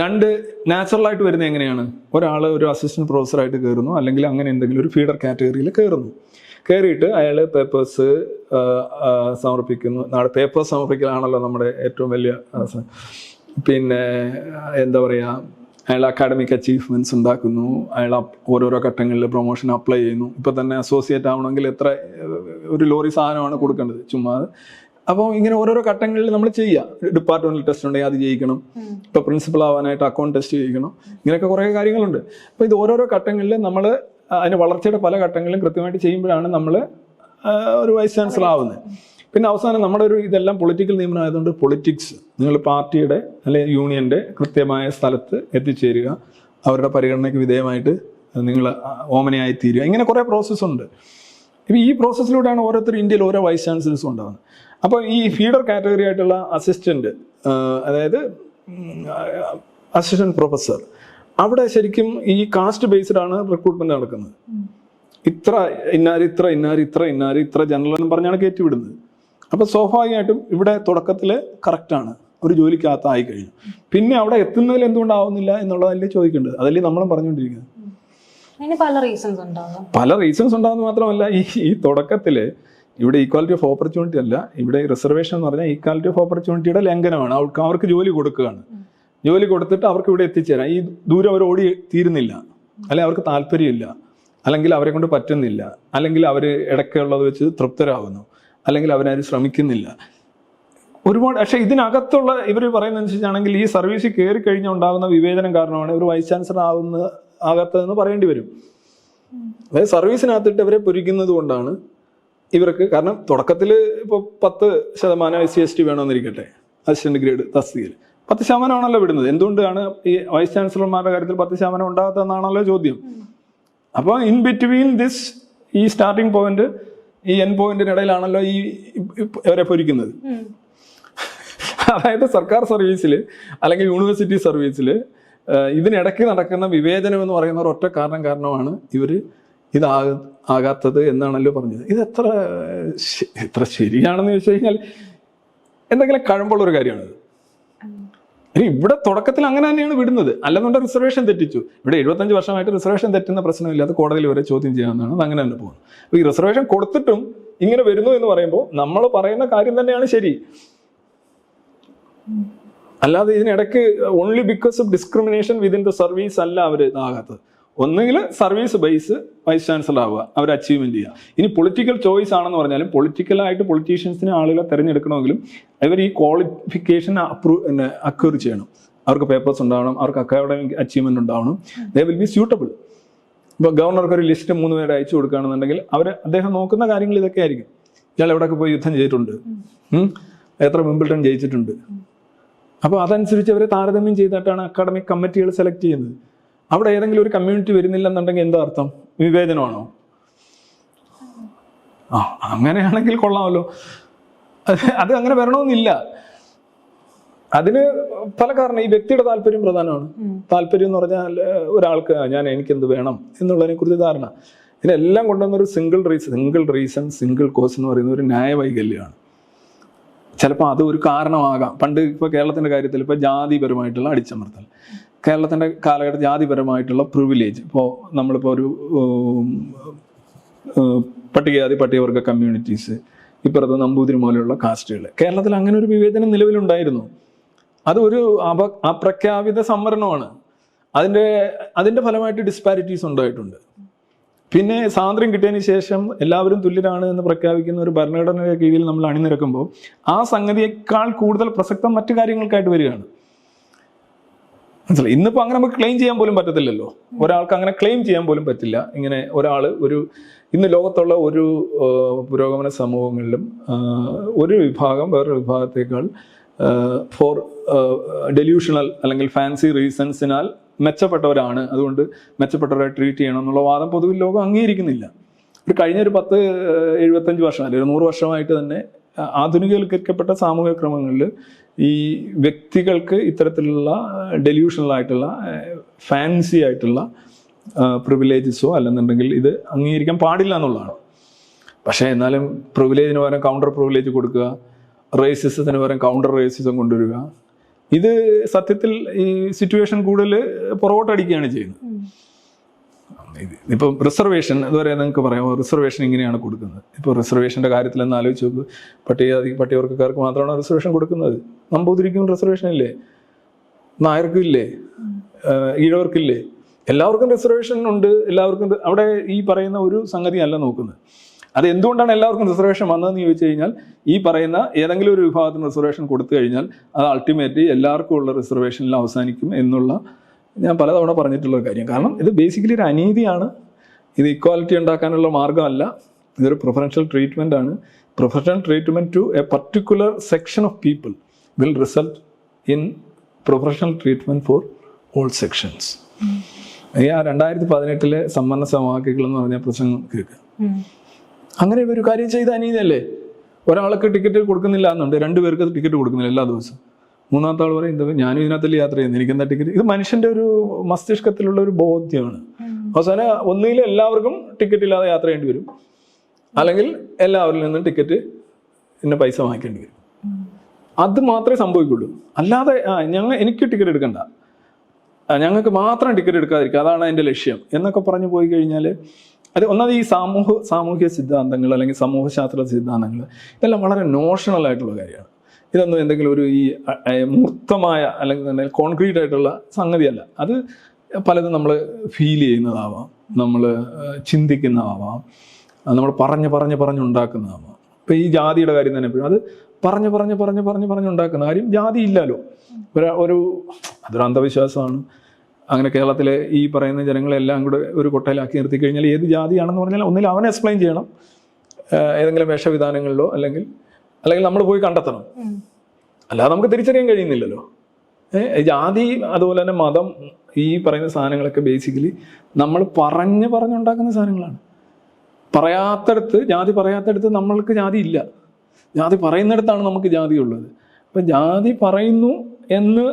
രണ്ട്, നാച്ചുറലായിട്ട് വരുന്നത് എങ്ങനെയാണ്? ഒരാൾ ഒരു അസിസ്റ്റന്റ് പ്രൊഫസറായിട്ട് കയറുന്നു, അല്ലെങ്കിൽ അങ്ങനെ എന്തെങ്കിലും ഒരു ഫീഡർ കാറ്റഗറിയിൽ കയറുന്നു. കയറിയിട്ട് അയാൾ പേപ്പേഴ്സ് സമർപ്പിക്കുന്നു. പേപ്പേഴ്സ് സമർപ്പിക്കലാണല്ലോ നമ്മുടെ ഏറ്റവും വലിയ പിന്നെ എന്താ പറയുക, അയാൾ അക്കാഡമിക് അച്ചീവ്മെൻറ്റ്സ് ഉണ്ടാക്കുന്നു, അയാൾ ഓരോരോ ഘട്ടങ്ങളിൽ പ്രൊമോഷൻ അപ്ലൈ ചെയ്യുന്നു. ഇപ്പം തന്നെ അസോസിയേറ്റ് ആവണമെങ്കിൽ എത്ര ഒരു ലോറി സാധനമാണ് കൊടുക്കേണ്ടത്, ചുമ്മാ. അപ്പോൾ ഇങ്ങനെ ഓരോരോ ഘട്ടങ്ങളിൽ നമ്മൾ ചെയ്യുക. ഡിപ്പാർട്ട്മെന്റൽ ടെസ്റ്റ് ഉണ്ടെങ്കിൽ അത് ചെയ്യിക്കണം. ഇപ്പോൾ പ്രിൻസിപ്പൽ ആവാനായിട്ട് അക്കൗണ്ട് ടെസ്റ്റ് ചെയ്യിക്കണം. ഇങ്ങനെയൊക്കെ കുറേ കാര്യങ്ങളുണ്ട്. അപ്പോൾ ഇത് ഓരോരോ ഘട്ടങ്ങളിൽ നമ്മൾ അതിൻ്റെ വളർച്ചയുടെ പല ഘട്ടങ്ങളിലും കൃത്യമായിട്ട് ചെയ്യുമ്പോഴാണ് നമ്മൾ ഒരു വൈസ് ചാൻസലർ ആവുന്നത്. പിന്നെ അവസാനം നമ്മുടെ ഇതെല്ലാം പൊളിറ്റിക്കൽ നിയമനം ആയതുകൊണ്ട് പൊളിറ്റിക്സ്, നിങ്ങൾ പാർട്ടിയുടെ അല്ലെങ്കിൽ യൂണിയൻ്റെ കൃത്യമായ സ്ഥലത്ത് എത്തിച്ചേരുക, അവരുടെ പരിഗണനയ്ക്ക് വിധേയമായിട്ട് നിങ്ങൾ ഓമനയായി തീരുക. ഇങ്ങനെ കുറേ പ്രോസസ്സുണ്ട്. ഇപ്പം ഈ പ്രോസസ്സിലൂടെയാണ് ഓരോരുത്തർ ഇന്ത്യയിൽ ഓരോ വൈസ് ചാൻസലേഴ്സും ഉണ്ടാകുന്നത്. അപ്പോൾ ഈ ഫീഡർ കാറ്റഗറി ആയിട്ടുള്ള അസിസ്റ്റന്റ്, അതായത് അസിസ്റ്റന്റ് പ്രൊഫസർ, അവിടെ ശരിക്കും ഈ കാസ്റ്റ് ബേസ്ഡ് ആണ് റിക്രൂട്ട്മെന്റ് നടക്കുന്നത്. ഇത്ര ജനറൽ എന്ന് പറഞ്ഞാണ് കയറ്റിവിടുന്നത്. അപ്പോൾ സ്വാഭാവികമായിട്ടും ഇവിടെ തുടക്കത്തിൽ കറക്റ്റാണ്, ഒരു ജോലിക്കകത്ത് ആയി കഴിഞ്ഞു. പിന്നെ അവിടെ എത്തുന്നതിൽ എന്തുകൊണ്ടാവുന്നില്ല എന്നുള്ളതല്ലേ ചോദിക്കേണ്ടത്. അതല്ലേ നമ്മളും പറഞ്ഞുകൊണ്ടിരിക്കുന്നത്. പല റീസൺസ് ഉണ്ടാകുന്നത് മാത്രമല്ല, ഈ തുടക്കത്തിൽ ഇവിടെ ഈക്വാലിറ്റി ഓഫ് ഓപ്പർച്യൂണിറ്റി അല്ല, ഇവിടെ റിസർവേഷൻ എന്ന് പറഞ്ഞാൽ ഈക്വാലിറ്റി ഓഫ് ഓപ്പർച്യൂണിറ്റിയുടെ ലംഘനമാണ്. അവർക്ക് ജോലി കൊടുക്കുകയാണ്. ജോലി കൊടുത്തിട്ട് അവർക്ക് ഇവിടെ എത്തിച്ചേരാം. ഈ ദൂരം അവർ ഓടി തീരുന്നില്ല, അല്ലെങ്കിൽ അവർക്ക് താല്പര്യമില്ല, അല്ലെങ്കിൽ അവരെ കൊണ്ട് പറ്റുന്നില്ല, അല്ലെങ്കിൽ അവർ ഇടയ്ക്കുള്ളത് വെച്ച് തൃപ്തരാകുന്നു, അല്ലെങ്കിൽ അവരാരും ശ്രമിക്കുന്നില്ല. ഒരുപാട്. പക്ഷേ ഇതിനകത്തുള്ള ഇവർ പറയുന്നതനുസരിച്ചാണെങ്കിൽ ഈ സർവീസിൽ കയറി കഴിഞ്ഞാൽ ഉണ്ടാകുന്ന വിവേചനം കാരണമാണ് ഇവർ വൈസ് ചാൻസലർ ആകത്തതെന്ന് പറയേണ്ടി വരും. അതായത് സർവീസിനകത്തിട്ട് ഇവരെ പൊരിക്കുന്നത് കൊണ്ടാണ് ഇവർക്ക്. കാരണം തുടക്കത്തിൽ ഇപ്പോൾ 10% SC/ST വേണമെന്നിരിക്കട്ടെ, അസിസ്റ്റന്റ് ഗ്രേഡ് തസ്തികയിൽ 10% വിടുന്നത്. എന്തുകൊണ്ടാണ് ഈ വൈസ് ചാൻസലർമാരുടെ കാര്യത്തിൽ 10% ഉണ്ടാകാത്തതെന്നാണല്ലോ ചോദ്യം. അപ്പോൾ ഇൻ ബിറ്റ്വീൻ ദിസ്, ഈ സ്റ്റാർട്ടിംഗ് പോയിന്റ് ഈ എൻ പോയിന്റിനിടയിലാണല്ലോ ഈ ഇവരെ പൊരിക്കുന്നത്. അതായത് സർക്കാർ സർവീസിൽ അല്ലെങ്കിൽ യൂണിവേഴ്സിറ്റി സർവീസിൽ ഇതിനിടയ്ക്ക് നടക്കുന്ന വിവേചനം എന്ന് പറയുന്ന ഒരൊറ്റ കാരണമാണ് ഇവർ ആകാത്തത് എന്നാണല്ലോ പറഞ്ഞത്. ഇത് എത്ര ശരിയാണെന്ന് ചോദിച്ചു കഴിഞ്ഞാൽ എന്തെങ്കിലും കഴമ്പുള്ളൊരു കാര്യമാണത്. ഇനി ഇവിടെ തുടക്കത്തിൽ അങ്ങനെ തന്നെയാണ് വിടുന്നത്, അല്ലെന്നുണ്ടെങ്കിൽ റിസർവേഷൻ തെറ്റിച്ചു. ഇവിടെ 75 വർഷമായിട്ട് റിസർവേഷൻ തെറ്റുന്ന പ്രശ്നമില്ല, അത് കോടതിയിൽ വരെ ചോദ്യം ചെയ്യാവുന്നതാണ്, അത് അങ്ങനെ തന്നെ പോകുന്നു. അപ്പോൾ ഈ റിസർവേഷൻ കൊടുത്തിട്ടും ഇങ്ങനെ വരുന്നു എന്ന് പറയുമ്പോൾ നമ്മൾ പറയുന്ന കാര്യം തന്നെയാണ് ശരി. അല്ലാതെ ഇതിനിടയ്ക്ക് only because of discrimination within the service അല്ല അവർ ഇതാകാത്തത്. ഒന്നുകിൽ സർവീസ് ബേസ് വൈസ് ചാൻസലർ ആവുക, അവർ അച്ചീവ്മെന്റ് ചെയ്യുക. ഇനി പൊളിറ്റിക്കൽ ചോയ്സ് ആണെന്ന് പറഞ്ഞാലും പൊളിറ്റിക്കലായിട്ട് പൊളിറ്റീഷ്യൻസിനെ ആളുകളെ തിരഞ്ഞെടുക്കണമെങ്കിലും അവർ ഈ ക്വാളിഫിക്കേഷൻ അക്വയർ ചെയ്യണം. അവർക്ക് പേപ്പേഴ്സ് ഉണ്ടാവണം, അവർക്ക് അക്കാഡമിക് അച്ചീവ്മെന്റ് ഉണ്ടാവണം, ദേ വിൽ ബി സ്യൂട്ടബിൾ. ഇപ്പോൾ ഗവർണർക്ക് ഒരു ലിസ്റ്റ് 3 പേരെ അയച്ചു കൊടുക്കുകയാണെന്നുണ്ടെങ്കിൽ അദ്ദേഹം നോക്കുന്ന കാര്യങ്ങൾ ഇതൊക്കെ ആയിരിക്കും. ഇയാൾ എവിടെയൊക്കെ പോയി യുദ്ധം ചെയ്തിട്ടുണ്ട്, എത്ര വിംബിൾട്ടൺ ജയിച്ചിട്ടുണ്ട്. അപ്പോൾ അതനുസരിച്ച് അവരെ താരതമ്യം ചെയ്തിട്ടാണ് അക്കാഡമിക് കമ്മിറ്റികൾ സെലക്ട് ചെയ്യുന്നത്. അവിടെ ഏതെങ്കിലും ഒരു കമ്മ്യൂണിറ്റി വരുന്നില്ലെന്നുണ്ടെങ്കിൽ എന്താ അർത്ഥം? വിവേചനമാണോ? അങ്ങനെയാണെങ്കിൽ കൊള്ളാമല്ലോ. അത് അങ്ങനെ വരണമെന്നില്ല. അതിന് പല കാരണം, ഈ വ്യക്തിയുടെ താല്പര്യം പ്രധാനമാണ്. താല്പര്യം എന്ന് പറഞ്ഞാൽ ഒരാൾക്ക് എനിക്കെന്ത് വേണം എന്നുള്ളതിനെ കുറിച്ച് ധാരണ. ഇതിനെല്ലാം കൊണ്ടുവന്നൊരു സിംഗിൾ റീസൺ സിംഗിൾ കോസ് എന്ന് പറയുന്ന ഒരു ന്യായവൈകല്യമാണ്. ചിലപ്പോൾ അത് ഒരു കാരണമാകാം. പണ്ട് ഇപ്പോൾ കേരളത്തിൻ്റെ കാര്യത്തിൽ ഇപ്പോൾ ജാതിപരമായിട്ടുള്ള അടിച്ചമർത്തൽ, കേരളത്തിൻ്റെ കാലഘട്ടം ജാതിപരമായിട്ടുള്ള പ്രിവിലേജ്. ഇപ്പോൾ നമ്മളിപ്പോൾ ഒരു പട്ടികജാതി പട്ടികവർഗ കമ്മ്യൂണിറ്റീസ്, ഇപ്പുറത്ത് നമ്പൂതിരി പോലെയുള്ള കാസ്റ്റുകൾ, കേരളത്തിൽ അങ്ങനെ ഒരു വിവേചനം നിലവിലുണ്ടായിരുന്നു. അത് ഒരു അപ്രഖ്യാപിത സംവരണമാണ്. അതിൻ്റെ ഫലമായിട്ട് ഡിസ്പാരിറ്റീസ് ഉണ്ടായിട്ടുണ്ട്. പിന്നെ സ്വാതന്ത്ര്യം കിട്ടിയതിന് ശേഷം എല്ലാവരും തുല്യരാണ് എന്ന് പ്രഖ്യാപിക്കുന്ന ഒരു ഭരണഘടനയുടെ കീഴിൽ നമ്മൾ അണിനിരക്കുമ്പോൾ ആ സംഗതിയേക്കാൾ കൂടുതൽ പ്രസക്തം മറ്റു കാര്യങ്ങൾക്കായിട്ട് വരികയാണ്. മനസ്സിലായി? ഇന്നിപ്പോൾ അങ്ങനെ നമുക്ക് ക്ലെയിം ചെയ്യാൻ പോലും പറ്റത്തില്ലല്ലോ. ഒരാൾക്ക് അങ്ങനെ ക്ലെയിം ചെയ്യാൻ പോലും പറ്റില്ല. ഇങ്ങനെ ഒരാൾ ഇന്ന് ലോകത്തുള്ള ഒരു പുരോഗമന സമൂഹങ്ങളിലും ഒരു വിഭാഗം വേറൊരു വിഭാഗത്തേക്കാൾ ഫോർ ഡെല്യൂഷണൽ അല്ലെങ്കിൽ ഫാൻസി റീസൺസിനാൽ മെച്ചപ്പെട്ടവരാണ്, അതുകൊണ്ട് മെച്ചപ്പെട്ടവരെ ട്രീറ്റ് ചെയ്യണം എന്നുള്ള വാദം പൊതുവിൽ ലോകം അംഗീകരിക്കുന്നില്ല. കഴിഞ്ഞൊരു 75 വർഷം അല്ലെങ്കിൽ 100 വർഷമായിട്ട് തന്നെ ആധുനികവൽക്കരിക്കപ്പെട്ട സാമൂഹിക ക്രമങ്ങളിൽ ഈ വ്യക്തികൾക്ക് ഇത്തരത്തിലുള്ള ഡെല്യൂഷണലായിട്ടുള്ള ഫാൻസി ആയിട്ടുള്ള പ്രിവിലേജസോ അല്ലെന്നുണ്ടെങ്കിൽ ഇത് അംഗീകരിക്കാൻ പാടില്ല എന്നുള്ളതാണ്. പക്ഷേ എന്നാലും പ്രിവിലേജിന് പകരം കൗണ്ടർ പ്രിവിലേജ് കൊടുക്കുക, റേസിസത്തിന് പകരം കൗണ്ടർ റേസിസം കൊണ്ടുവരിക, ഇത് സത്യത്തിൽ ഈ സിറ്റുവേഷൻ കൂടുതൽ പുറകോട്ടടിക്കുകയാണ് ചെയ്യുന്നത്. ഇപ്പം റിസർവേഷൻ ഇതുവരെ നിങ്ങൾക്ക് പറയാമോ? റിസർവേഷൻ ഇങ്ങനെയാണ് കൊടുക്കുന്നത്. ഇപ്പോൾ റിസർവേഷൻ്റെ കാര്യത്തിൽ എന്ന് ആലോചിച്ച് നോക്ക്. പട്ടികവർഗക്കാർക്ക് മാത്രമാണ് റിസർവേഷൻ കൊടുക്കുന്നത്. നമ്പൂതിരിക്കും റിസർവേഷൻ ഇല്ലേ? നായർക്കും ഇല്ലേ? ഈഴവർക്കില്ലേ? എല്ലാവർക്കും റിസർവേഷൻ ഉണ്ട്. എല്ലാവർക്കും അവിടെ ഈ പറയുന്ന ഒരു സംഗതി അല്ല നോക്കുന്നത്. അത് എന്തുകൊണ്ടാണ് എല്ലാവർക്കും റിസർവേഷൻ വന്നതെന്ന് ചോദിച്ചു കഴിഞ്ഞാൽ, ഈ പറയുന്ന ഏതെങ്കിലും ഒരു വിഭാഗത്തിന് റിസർവേഷൻ കൊടുത്തു കഴിഞ്ഞാൽ അത് അൾട്ടിമേറ്റ്ലി എല്ലാവർക്കും ഉള്ള റിസർവേഷനിൽ അവസാനിക്കും എന്നുള്ള ഞാൻ പലതവണ പറഞ്ഞിട്ടുള്ള കാര്യം. കാരണം ഇത് ബേസിക്കലി ഒരു അനീതിയാണ്. ഇത് ഇക്വാലിറ്റി ഉണ്ടാക്കാനുള്ള മാർഗ്ഗമല്ല. ഇതൊരു പ്രിഫറൻഷ്യൽ ട്രീറ്റ്മെൻ്റ് ആണ്. Preferential treatment to a particular section of people will result in preferential treatment for all sections. ഈ 2018 സമ്പന്ന സമവാക്യങ്ങൾ എന്ന് പറഞ്ഞ പ്രസംഗം കേൾക്കുക. അങ്ങനെ ഒരു കാര്യം ചെയ്ത അനീതിയല്ലേ? ഒരാൾക്ക് ടിക്കറ്റ് കൊടുക്കുന്നില്ല എന്നുണ്ട്, 2 പേർക്ക് ടിക്കറ്റ് കൊടുക്കുന്നില്ല എല്ലാ ദിവസവും. 3-ാമത്തെ ആൾ പറയും, ഞാനും ഇതിനകത്തല്ലേ യാത്ര ചെയ്യുന്നത്, എനിക്കെന്താ ടിക്കറ്റ്? ഇത് മനുഷ്യന്റെ ഒരു മസ്തിഷ്കത്തിലുള്ള ഒരു ബോധ്യമാണ്. അവസാനം ഒന്നുകിൽ എല്ലാവർക്കും ടിക്കറ്റ് ഇല്ലാതെ യാത്ര ചെയ്യേണ്ടി വരും, അല്ലെങ്കിൽ എല്ലാവരിൽ നിന്നും ടിക്കറ്റ് പൈസ വാങ്ങിക്കേണ്ടി വരും. അത് മാത്രമേ സംഭവിക്കുള്ളൂ. അല്ലാതെ എനിക്ക് ടിക്കറ്റ് എടുക്കണ്ട, ഞങ്ങൾക്ക് മാത്രം ടിക്കറ്റ് എടുക്കാതിരിക്കുക, അതാണ് എൻ്റെ ലക്ഷ്യം എന്നൊക്കെ പറഞ്ഞു പോയി കഴിഞ്ഞാൽ അത് ഒന്നാമത് ഈ സാമൂഹ്യ സിദ്ധാന്തങ്ങൾ അല്ലെങ്കിൽ സമൂഹശാസ്ത്ര സിദ്ധാന്തങ്ങൾ ഇതെല്ലാം വളരെ നോഷണൽ ആയിട്ടുള്ള കാര്യമാണ്. ഇതൊന്നും എന്തെങ്കിലും ഒരു ഈ മൂർത്തമായ അല്ലെങ്കിൽ തന്നെ കോൺക്രീറ്റ് ആയിട്ടുള്ള സംഗതിയല്ല. അത് പലതും നമ്മൾ ഫീൽ ചെയ്യുന്നതാവാം, നമ്മൾ ചിന്തിക്കുന്നതാവാം, നമ്മൾ പറഞ്ഞുണ്ടാക്കുന്നതാവാം. ഇപ്പം ഈ ജാതിയുടെ കാര്യം തന്നെ എപ്പോഴും അത് പറഞ്ഞുണ്ടാക്കുന്ന കാര്യം ജാതി ഇല്ലല്ലോ. അതൊരു അന്ധവിശ്വാസമാണ്. അങ്ങനെ കേരളത്തിലെ ഈ പറയുന്ന ജനങ്ങളെല്ലാം കൂടെ ഒരു കൊട്ടയിലാക്കി നിർത്തി കഴിഞ്ഞാൽ ഏത് ജാതിയാണെന്ന് പറഞ്ഞാൽ ഒന്നിൽ അവനെ എക്സ്പ്ലെയിൻ ചെയ്യണം, ഏതെങ്കിലും വേഷവിധാനങ്ങളിലോ അല്ലെങ്കിൽ നമ്മൾ പോയി കണ്ടെത്തണം. അല്ലാതെ നമുക്ക് തിരിച്ചറിയാൻ കഴിയുന്നില്ലല്ലോ. ജാതി അതുപോലെ തന്നെ മതം, ഈ പറയുന്ന സാധനങ്ങളൊക്കെ ബേസിക്കലി നമ്മൾ പറഞ്ഞുണ്ടാക്കുന്ന സാധനങ്ങളാണ്. ജാതി പറയാത്തടത്ത് നമ്മൾക്ക് ജാതി ഇല്ല. ജാതി പറയുന്നിടത്താണ് നമുക്ക് ജാതി ഉള്ളത്. അപ്പം ജാതി പറയുന്നു എന്ന്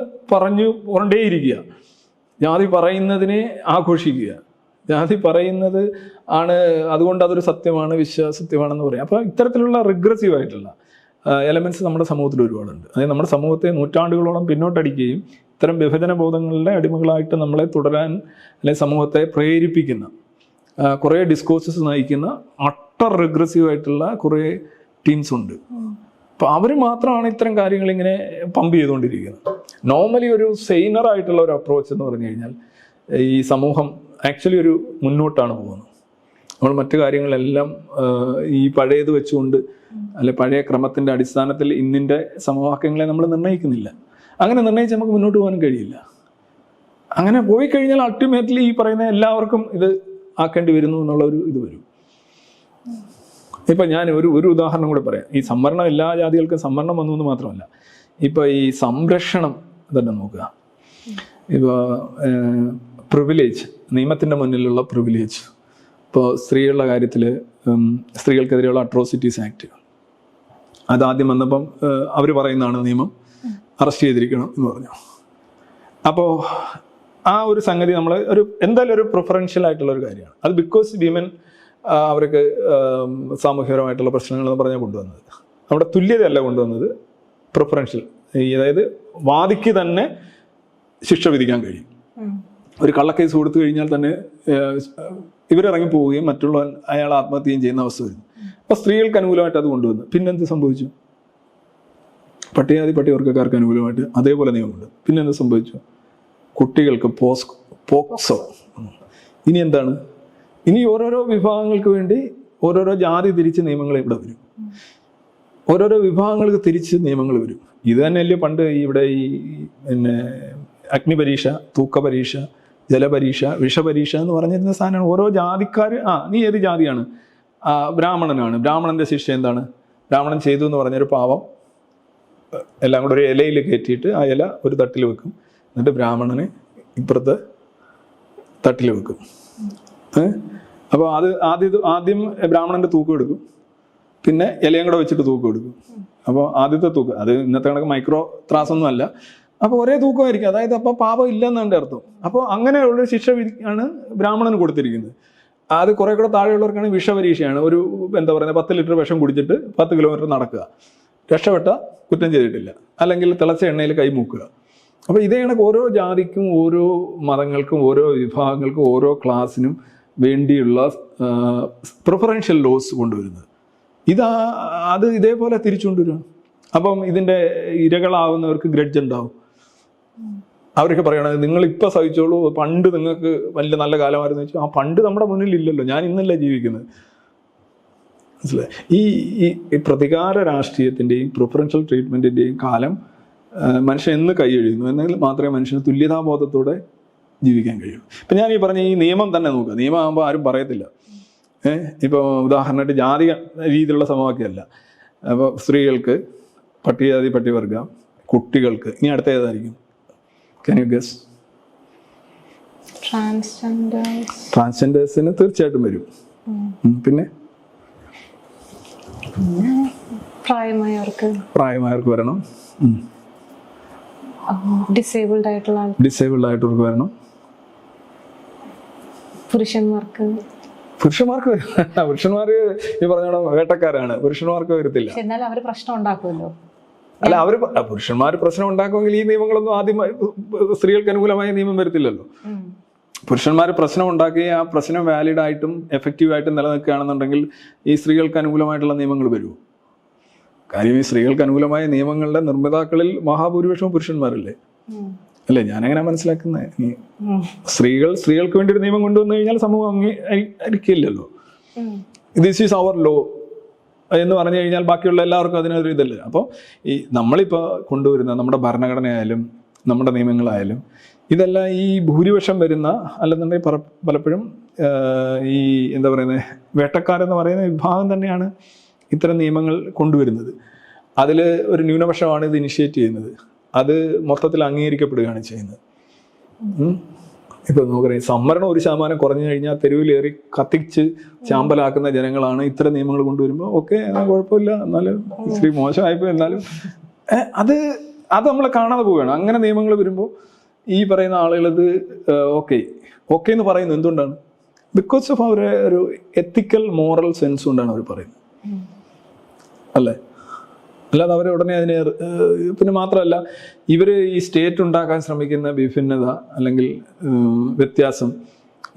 കൊണ്ടേയിരിക്കുക, ജാതി പറയുന്നതിനെ ആഘോഷിക്കുക, ജാതി പറയുന്നത് ആണ് അതുകൊണ്ട് അതൊരു സത്യമാണ്, വിശ്വാസത്യമാണെന്ന് പറയാം. അപ്പോൾ ഇത്തരത്തിലുള്ള റിഗ്രസീവ് ആയിട്ടുള്ള എലമെൻറ്റ്സ് നമ്മുടെ സമൂഹത്തിൽ ഒരുപാടുണ്ട്. അതായത് നമ്മുടെ സമൂഹത്തെ നൂറ്റാണ്ടുകളോളം പിന്നോട്ടടിക്കുകയും ഇത്തരം വിഭജന ബോധങ്ങളുടെ അടിമകളായിട്ട് നമ്മളെ തുടരാൻ അല്ലെങ്കിൽ സമൂഹത്തെ പ്രേരിപ്പിക്കുന്ന കുറേ ഡിസ്കോഴ്സസ് നയിക്കുന്ന അട്ടർ റിഗ്രസീവ് ആയിട്ടുള്ള കുറേ ടീംസ് ഉണ്ട്. അപ്പോൾ അവർ മാത്രമാണ് ഇത്തരം കാര്യങ്ങൾ ഇങ്ങനെ പമ്പ് ചെയ്തുകൊണ്ടിരിക്കുന്നത്. നോർമലി ഒരു സെയിനർ ആയിട്ടുള്ള ഒരു അപ്രോച്ച് എന്ന് പറഞ്ഞു കഴിഞ്ഞാൽ ഈ സമൂഹം ആക്ച്വലി ഒരു മുന്നോട്ടാണ് പോകുന്നത്. നമ്മൾ മറ്റു കാര്യങ്ങളെല്ലാം ഈ പഴയത് വെച്ചുകൊണ്ട് അല്ലെ പഴയ ക്രമത്തിൻ്റെ അടിസ്ഥാനത്തിൽ ഇന്നിൻ്റെ സമവാക്യങ്ങളെ നമ്മൾ നിർണ്ണയിക്കുന്നില്ല. അങ്ങനെ നിർണ്ണയിച്ച് നമുക്ക് മുന്നോട്ട് പോകാനും കഴിയില്ല. അങ്ങനെ പോയി കഴിഞ്ഞാൽ അൾട്ടിമേറ്റ്ലി ഈ പറയുന്ന എല്ലാവർക്കും ഇത് ആക്കേണ്ടി വരുന്നു എന്നുള്ള ഒരു ഇത് വരും. ഇപ്പം ഞാൻ ഒരു ഉദാഹരണം കൂടെ പറയാം. ഈ സംവരണം എല്ലാ ജാതികൾക്കും സംവരണം വന്നു എന്ന് മാത്രമല്ല, ഇപ്പോൾ ഈ സംരക്ഷണം തന്നെ നോക്കുക. ഇപ്പോൾ പ്രിവിലേജ്, നിയമത്തിൻ്റെ മുന്നിലുള്ള പ്രിവിലേജ്. ഇപ്പോൾ സ്ത്രീകളുടെ കാര്യത്തിൽ സ്ത്രീകൾക്കെതിരെയുള്ള അട്രോസിറ്റീസ് ആക്ട് അതാദ്യം വന്നപ്പം അവർ പറയുന്നതാണ് നിയമം, അറസ്റ്റ് ചെയ്തിരിക്കണം എന്ന് പറഞ്ഞു. അപ്പോൾ ആ ഒരു സംഗതി നമ്മൾ എന്തായാലും ഒരു പ്രിഫറൻഷ്യൽ ആയിട്ടുള്ള ഒരു കാര്യമാണ്. അത് ബിക്കോസ് വിമൻ അവർക്ക് സാമൂഹികപരമായിട്ടുള്ള പ്രശ്നങ്ങൾ എന്ന് പറഞ്ഞാൽ കൊണ്ടുവന്നത്. നമ്മുടെ തുല്യതയല്ല കൊണ്ടുവന്നത്, പ്രിഫറൻഷ്യൽ. അതായത് വാദിക്ക് തന്നെ ശിക്ഷ വിധിക്കാൻ കഴിയും. ഒരു കള്ളക്കേസ് കൊടുത്തു കഴിഞ്ഞാൽ തന്നെ ഇവരിറങ്ങി പോവുകയും മറ്റുള്ളവൻ അയാൾ ആത്മഹത്യയും ചെയ്യുന്ന അവസ്ഥ വരുന്നു. അപ്പോൾ സ്ത്രീകൾക്ക് അനുകൂലമായിട്ട് അത് കൊണ്ടുവന്നു. പിന്നെന്ത് സംഭവിച്ചു? പട്ടികജാതി പട്ടികവർഗക്കാർക്ക് അനുകൂലമായിട്ട് അതേപോലെ നിയമമുണ്ട്. പിന്നെന്ത് സംഭവിച്ചു? കുട്ടികൾക്ക് പോക്സോ. ഇനി എന്താണ്? ഇനി ഓരോരോ വിഭാഗങ്ങൾക്ക് വേണ്ടി ഓരോരോ ജാതി തിരിച്ച് നിയമങ്ങൾ ഇവിടെ വരും. ഓരോരോ വിഭാഗങ്ങൾക്ക് തിരിച്ച് നിയമങ്ങൾ വരും. ഇത് തന്നെയല്ലേ പണ്ട് ഇവിടെ ഈ പിന്നെ അഗ്നിപരീക്ഷ, തൂക്കപരീക്ഷ, ജലപരീക്ഷ, വിഷപരീക്ഷ എന്ന് പറഞ്ഞിരുന്ന സാധനമാണ്. ഓരോ ജാതിക്കാർ നീ ഏത് ജാതിയാണ്? ബ്രാഹ്മണനാണ്. ബ്രാഹ്മണന്റെ ശിക്ഷ എന്താണ്? ബ്രാഹ്മണൻ ചെയ്തു എന്ന് പറഞ്ഞൊരു പാവം എല്ലാം കൂടെ ഒരു ഇലയിൽ കയറ്റിയിട്ട് ആ ഇല ഒരു തട്ടിൽ വെക്കും. എന്നിട്ട് ബ്രാഹ്മണനെ ഇപ്പുറത്തെ തട്ടിൽ വെക്കും. അപ്പോൾ ആദ്യം ബ്രാഹ്മണന്റെ തൂക്കം എടുക്കും, പിന്നെ ഇലയും കൂടെ വെച്ചിട്ട് തൂക്കം എടുക്കും. അപ്പോൾ ആദ്യത്തെ തൂക്കം അത് ഇന്നത്തെ കണക്ക് മൈക്രോ ത്രാസൊന്നും അല്ല. അപ്പോൾ ഒരേ തൂക്കമായിരിക്കും. അതായത് അപ്പോൾ പാപം ഇല്ലെന്നാണ് അർത്ഥം. അപ്പോൾ അങ്ങനെയുള്ള ശിക്ഷ ആണ് ബ്രാഹ്മണന് കൊടുത്തിരിക്കുന്നത്. അത് കുറെ കൂടെ താഴെയുള്ളവർക്കാണ് വിഷപരീക്ഷയാണ്. ഒരു എന്താ പറയുക 10 ലിറ്റർ വിഷം കുടിച്ചിട്ട് 10 കിലോമീറ്റർ നടക്കുക, രക്ഷപ്പെട്ട കുറ്റം ചെയ്തിട്ടില്ല, അല്ലെങ്കിൽ തിളച്ച എണ്ണയിൽ കൈമൂക്കുക. അപ്പോൾ ഇതേ കണക്ക് ഓരോ ജാതിക്കും ഓരോ മതങ്ങൾക്കും ഓരോ വിഭാഗങ്ങൾക്കും ഓരോ ക്ലാസ്സിനും വേണ്ടിയുള്ള പ്രിഫറൻഷ്യൽ ലോസ് കൊണ്ടുവരുന്നത്. അത് ഇതേപോലെ തിരിച്ചുകൊണ്ടുവരിക. അപ്പം ഇതിൻ്റെ ഇരകളാവുന്നവർക്ക് ഗ്രഡ്ജ് ഉണ്ടാവും. അവരൊക്കെ പറയണത് നിങ്ങളിപ്പോൾ സഹിച്ചോളൂ, പണ്ട് നിങ്ങൾക്ക് വലിയ നല്ല കാലമായിരുന്നു വെച്ചാൽ പണ്ട് നമ്മുടെ മുന്നിൽ ഇല്ലല്ലോ, ഞാൻ ഇന്നല്ല ജീവിക്കുന്നത്. മനസ്സിലായി? ഈ പ്രതികാര രാഷ്ട്രീയത്തിൻ്റെയും പ്രിഫറൻഷ്യൽ ട്രീറ്റ്മെൻറ്റിൻ്റെയും കാലം മനുഷ്യൻ എന്ന് കൈയെഴുതുന്നു എന്നെങ്കിൽ മാത്രമേ മനുഷ്യന് തുല്യതാബോധത്തോടെ ജീവിക്കാൻ കഴിയൂ. ഇപ്പം ഞാൻ ഈ പറഞ്ഞ ഈ നിയമം തന്നെ നോക്കുക. നിയമമാകുമ്പോൾ ആരും പറയത്തില്ല. ഇപ്പോൾ ഉദാഹരണമായിട്ട് ജാതി രീതിയിലുള്ള സമവാക്യമല്ല. അപ്പോൾ സ്ത്രീകൾക്ക്, പട്ടികജാതി പട്ടികവർഗ, കുട്ടികൾക്ക്, ഇനി അടുത്ത ഏതായിരിക്കും? Can you guess? ട്രാൻസ്ജെൻഡേഴ്സിന് തീർച്ചയായിട്ടും വരും. പിന്നെ പ്രായമായവർക്ക് വരണം. ഡിസേബിൾഡ് ആയിട്ടുള്ളവർക്ക് വരണം. പുരുഷന്മാർക്ക് ഈ പറഞ്ഞോളം വേട്ടക്കാരാണ്. പുരുഷന്മാർക്ക് വരത്തില്ല. എന്നാൽ അവർ പ്രശ്നം ഉണ്ടാക്കുമല്ലോ. അല്ല, പുരുഷന്മാർ പ്രശ്നം ഉണ്ടാക്കുമെങ്കിൽ ഈ നിയമങ്ങളൊന്നും ആദ്യമായി സ്ത്രീകൾക്ക് അനുകൂലമായ നിയമം വരത്തില്ലല്ലോ. പുരുഷന്മാർ പ്രശ്നം ഉണ്ടാക്കുകയും ആ പ്രശ്നം വാലിഡ് ആയിട്ടും എഫക്റ്റീവായിട്ടും നിലനിൽക്കുകയാണെന്നുണ്ടെങ്കിൽ ഈ സ്ത്രീകൾക്ക് അനുകൂലമായിട്ടുള്ള നിയമങ്ങൾ വരുമോ? കാര്യം ഈ സ്ത്രീകൾക്ക് അനുകൂലമായ നിയമങ്ങളുടെ നിർമ്മിതാക്കളിൽ മഹാഭൂരിപക്ഷവും പുരുഷന്മാരല്ലേ? അല്ലേ? ഞാനങ്ങനെ മനസ്സിലാക്കുന്നത്. സ്ത്രീകൾക്ക് വേണ്ടി ഒരു നിയമം കൊണ്ടുവന്നു കഴിഞ്ഞാൽ സമൂഹം അംഗീകരിക്കില്ലല്ലോ. ദിസ് ഈസ് അവർ ലോ എന്ന് പറഞ്ഞു കഴിഞ്ഞാൽ ബാക്കിയുള്ള എല്ലാവർക്കും അതിനൊരു ഇതല്ലേ. അപ്പോൾ ഈ നമ്മളിപ്പോൾ കൊണ്ടുവരുന്ന നമ്മുടെ ഭരണഘടനയായാലും നമ്മുടെ നിയമങ്ങളായാലും ഇതെല്ലാം ഈ ഭൂരിപക്ഷം വരുന്ന, അല്ലെന്നുണ്ടെങ്കിൽ പലപ്പോഴും ഈ എന്താ പറയുന്നത്, വേട്ടക്കാരെന്ന് പറയുന്ന വിഭാഗം തന്നെയാണ് ഇത്തരം നിയമങ്ങൾ കൊണ്ടുവരുന്നത്. അതിൽ ഒരു ന്യൂനപക്ഷമാണ് ഇത് ഇനിഷ്യേറ്റ് ചെയ്യുന്നത്. അത് മൊത്തത്തിൽ അംഗീകരിക്കപ്പെടുകയാണ് ചെയ്യുന്നത്. ഇപ്പൊ നമുക്കറിയാം, സംവരണം 1% കുറഞ്ഞു കഴിഞ്ഞാൽ തെരുവിലേറി കത്തിച്ച് ചാമ്പലാക്കുന്ന ജനങ്ങളാണ്. ഇത്തരം നിയമങ്ങൾ കൊണ്ടുവരുമ്പോൾ ഓക്കെ, കുഴപ്പമില്ല, എന്നാലും ഇത്തിരി മോശമായിപ്പോ, എന്നാലും അത് നമ്മൾ കാണാതെ പോവുകയാണ്. അങ്ങനെ നിയമങ്ങൾ വരുമ്പോൾ ഈ പറയുന്ന ആളുകളത് ഓക്കെ എന്ന് പറയുന്നത് എന്തുകൊണ്ടാണ്? ബിക്കോസ് ഓഫ് അവരെ ഒരു എത്തിക്കൽ മോറൽ സെൻസ് കൊണ്ടാണ് അവർ പറയുന്നത്, അല്ലേ? അല്ലാതെ അവരെ ഉടനെ അതിനെ പിന്നെ മാത്രമല്ല ഇവർ ഈ സ്റ്റേറ്റ് ഉണ്ടാക്കാൻ ശ്രമിക്കുന്ന വിഭിന്നത അല്ലെങ്കിൽ വ്യത്യാസം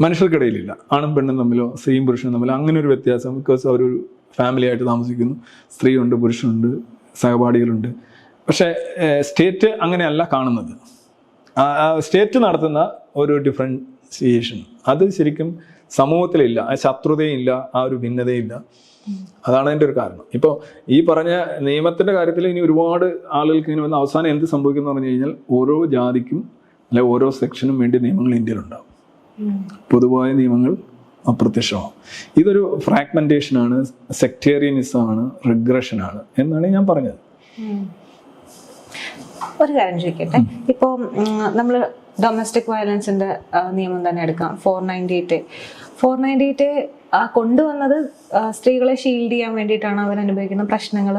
മനുഷ്യർക്കിടയിലില്ല. ആണും പെണ്ണും തമ്മിലോ സ്ത്രീയും പുരുഷനും തമ്മിലോ അങ്ങനെ ഒരു വ്യത്യാസം. ബിക്കോസ് അവരൊരു ഫാമിലി ആയിട്ട് താമസിക്കുന്നു, സ്ത്രീയുണ്ട്, പുരുഷനുണ്ട്, സഹപാഠികളുണ്ട്. പക്ഷേ സ്റ്റേറ്റ് അങ്ങനെയല്ല കാണുന്നത്. സ്റ്റേറ്റ് നടത്തുന്ന ഒരു ഡിഫറൻസിയേഷൻ അത് ശരിക്കും സമൂഹത്തിലില്ല. ആ ശത്രുതയില്ല, ആ ഒരു ഭിന്നതയില്ല. അതാണ് അതിൻ്റെ ഒരു കാരണം. ഇപ്പോൾ ഈ പറഞ്ഞ നിയമത്തിൻ്റെ കാര്യത്തിൽ ഇനി ഒരുപാട് ആളുകൾക്ക് ഇങ്ങനെ വന്ന് അവസാനം എന്ത് സംഭവിക്കും എന്ന് പറഞ്ഞു കഴിഞ്ഞാൽ ഓരോ ജാതിക്കും അല്ലെ ഓരോ സെക്ഷനും വേണ്ടി നിയമങ്ങൾ ഇന്ത്യയിലുണ്ടാവും. പൊതുവായ നിയമങ്ങൾ അപ്രത്യക്ഷമാവും. ഇതൊരു ഫ്രാഗ്മെന്റേഷനാണ്, സെക്ടേറിയനിസമാണ്, റിഗ്രഷനാണ് എന്നാണ് ഞാൻ പറഞ്ഞത്. ഒരു കാര്യം ചോദിക്കട്ടെ, ഇപ്പോൾ നമ്മൾ ഡൊമസ്റ്റിക് വയലൻസിന്റെ നിയമം തന്നെ എടുക്കാം. 498 കൊണ്ടുവന്നത് സ്ത്രീകളെ ഷീൽഡ് ചെയ്യാൻ വേണ്ടിയിട്ടാണ്. അവരനുഭവിക്കുന്ന പ്രശ്നങ്ങൾ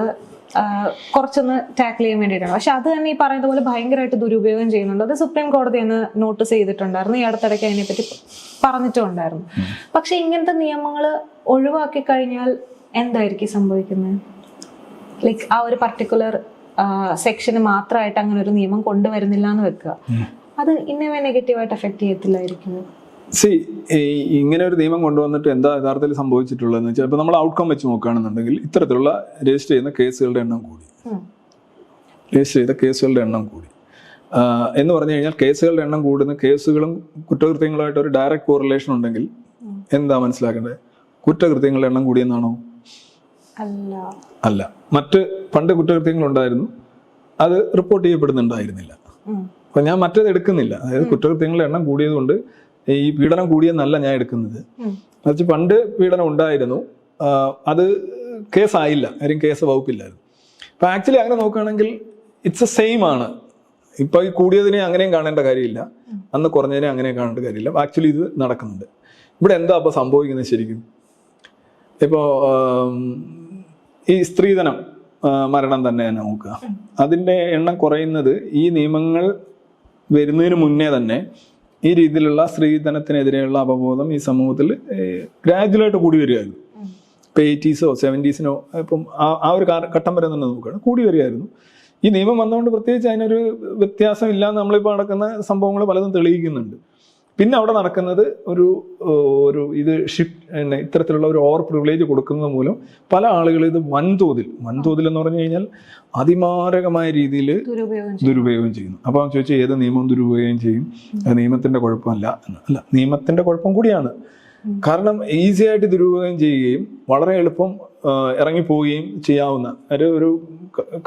കുറച്ചൊന്ന് ടാക്കിൾ ചെയ്യാൻ വേണ്ടിയിട്ടാണ്. പക്ഷെ അത് തന്നെ ഈ പറയുന്ന പോലെ ഭയങ്കരമായിട്ട് ദുരുപയോഗം ചെയ്യുന്നുണ്ട്. അത് സുപ്രീം കോടതി എന്ന് നോട്ടീസ് ചെയ്തിട്ടുണ്ടായിരുന്നു. ഈ അടുത്തിടയ്ക്ക് അതിനെപ്പറ്റി പറഞ്ഞിട്ടുണ്ടായിരുന്നു. പക്ഷെ ഇങ്ങനത്തെ നിയമങ്ങൾ ഒഴിവാക്കി കഴിഞ്ഞാൽ എന്തായിരിക്കും സംഭവിക്കുന്നത്? ലൈക്ക് ആ ഒരു പർട്ടിക്കുലർ സെക്ഷന് മാത്രമായിട്ട് അങ്ങനെ ഒരു നിയമം കൊണ്ടുവരുന്നില്ല എന്ന് വെക്കുക, അത് ഇന്നവേ നെഗറ്റീവായിട്ട് എഫക്ട് ചെയ്യത്തില്ലായിരിക്കും? ഇങ്ങനെ ഒരു നിയമം കൊണ്ടുവന്നിട്ട് എന്താ യഥാർത്ഥത്തിൽ സംഭവിച്ചിട്ടുള്ളതെന്ന് വെച്ചാൽ ഇപ്പോൾ നമ്മൾ ഔട്ട്കം വെച്ച് നോക്കുകയാണെന്നുണ്ടെങ്കിൽ ഇത്തരത്തിലുള്ള രജിസ്റ്റർ ചെയ്യുന്ന കേസുകളുടെ എണ്ണം കൂടി. എന്ന് പറഞ്ഞു കഴിഞ്ഞാൽ കേസുകളുടെ എണ്ണം കൂടുന്ന കേസുകളും കുറ്റകൃത്യങ്ങളുമായിട്ട് ഒരു ഡയറക്റ്റ് കോറിലേഷൻ ഉണ്ടെങ്കിൽ എന്താ മനസ്സിലാക്കേണ്ടത്? കുറ്റകൃത്യങ്ങളുടെ എണ്ണം കൂടിയെന്നാണോ? അല്ല. മറ്റ് പണ്ട് കുറ്റകൃത്യങ്ങൾ ഉണ്ടായിരുന്നു, അത് റിപ്പോർട്ട് ചെയ്യപ്പെടുന്നുണ്ടായിരുന്നില്ല. അപ്പൊ ഞാൻ മറ്റേത് എടുക്കുന്നില്ല. അതായത് കുറ്റകൃത്യങ്ങളുടെ എണ്ണം കൂടിയതുകൊണ്ട് ഈ പീഡനം കൂടിയെന്നല്ല ഞാൻ എടുക്കുന്നത്. മറിച്ച് പണ്ട് പീഡനം ഉണ്ടായിരുന്നു, അത് കേസായില്ല, ആരും കേസ് വകുപ്പില്ലായിരുന്നു. അപ്പൊ ആക്ച്വലി അങ്ങനെ നോക്കുകയാണെങ്കിൽ ഇറ്റ്സ് എ സെയിം ആണ്. ഇപ്പൊ ഈ കൂടിയതിനെ അങ്ങനെയും കാണേണ്ട കാര്യമില്ല, അന്ന് കുറഞ്ഞതിനെ അങ്ങനെയും കാണേണ്ട കാര്യമില്ല. ആക്ച്വലി ഇത് നടക്കുന്നുണ്ട്. ഇവിടെ എന്താ അപ്പൊ സംഭവിക്കുന്നത് ശരിക്കും? ഇപ്പോ ഈ സ്ത്രീധനം മരണം തന്നെ നോക്കുക, അതിൻ്റെ എണ്ണം കുറയുന്നത് ഈ നിയമങ്ങൾ വരുന്നതിന് മുന്നേ തന്നെ ഈ രീതിയിലുള്ള സ്ത്രീധനത്തിനെതിരെയുള്ള അവബോധം ഈ സമൂഹത്തിൽ ഗ്രാജുവലായിട്ട് കൂടി വരികയായിരുന്നു. ഇപ്പം 80s 70s ഇപ്പം ആ ഒരു ഘട്ടം വരെ തന്നെ നോക്കുകയാണ്, കൂടി വരികയായിരുന്നു. ഈ നിയമം വന്നുകൊണ്ട് പ്രത്യേകിച്ച് അതിനൊരു വ്യത്യാസം ഇല്ലാന്ന് നമ്മളിപ്പോൾ നടക്കുന്ന സംഭവങ്ങൾ പലതും തെളിയിക്കുന്നുണ്ട്. പിന്നെ അവിടെ നടക്കുന്നത് ഒരു ഇത്തരത്തിലുള്ള ഒരു ഓവർ പ്രിവിലേജ് കൊടുക്കുന്നത് മൂലം പല ആളുകളും ഇത് വൻതോതിൽ എന്ന് പറഞ്ഞു കഴിഞ്ഞാൽ അതിമാരകമായ രീതിയിൽ ദുരുപയോഗം ചെയ്യുന്നു. അപ്പോൾ ചോദിച്ചാൽ ഏത് നിയമം ദുരുപയോഗം ചെയ്യും? നിയമത്തിന്റെ കുഴപ്പമല്ല അല്ല, നിയമത്തിന്റെ കുഴപ്പം കൂടിയാണ്. കാരണം ഈസി ആയിട്ട് ദുരുപയോഗം ചെയ്യുകയും വളരെ എളുപ്പം ഇറങ്ങിപ്പോവുകയും ചെയ്യാവുന്ന ഒരു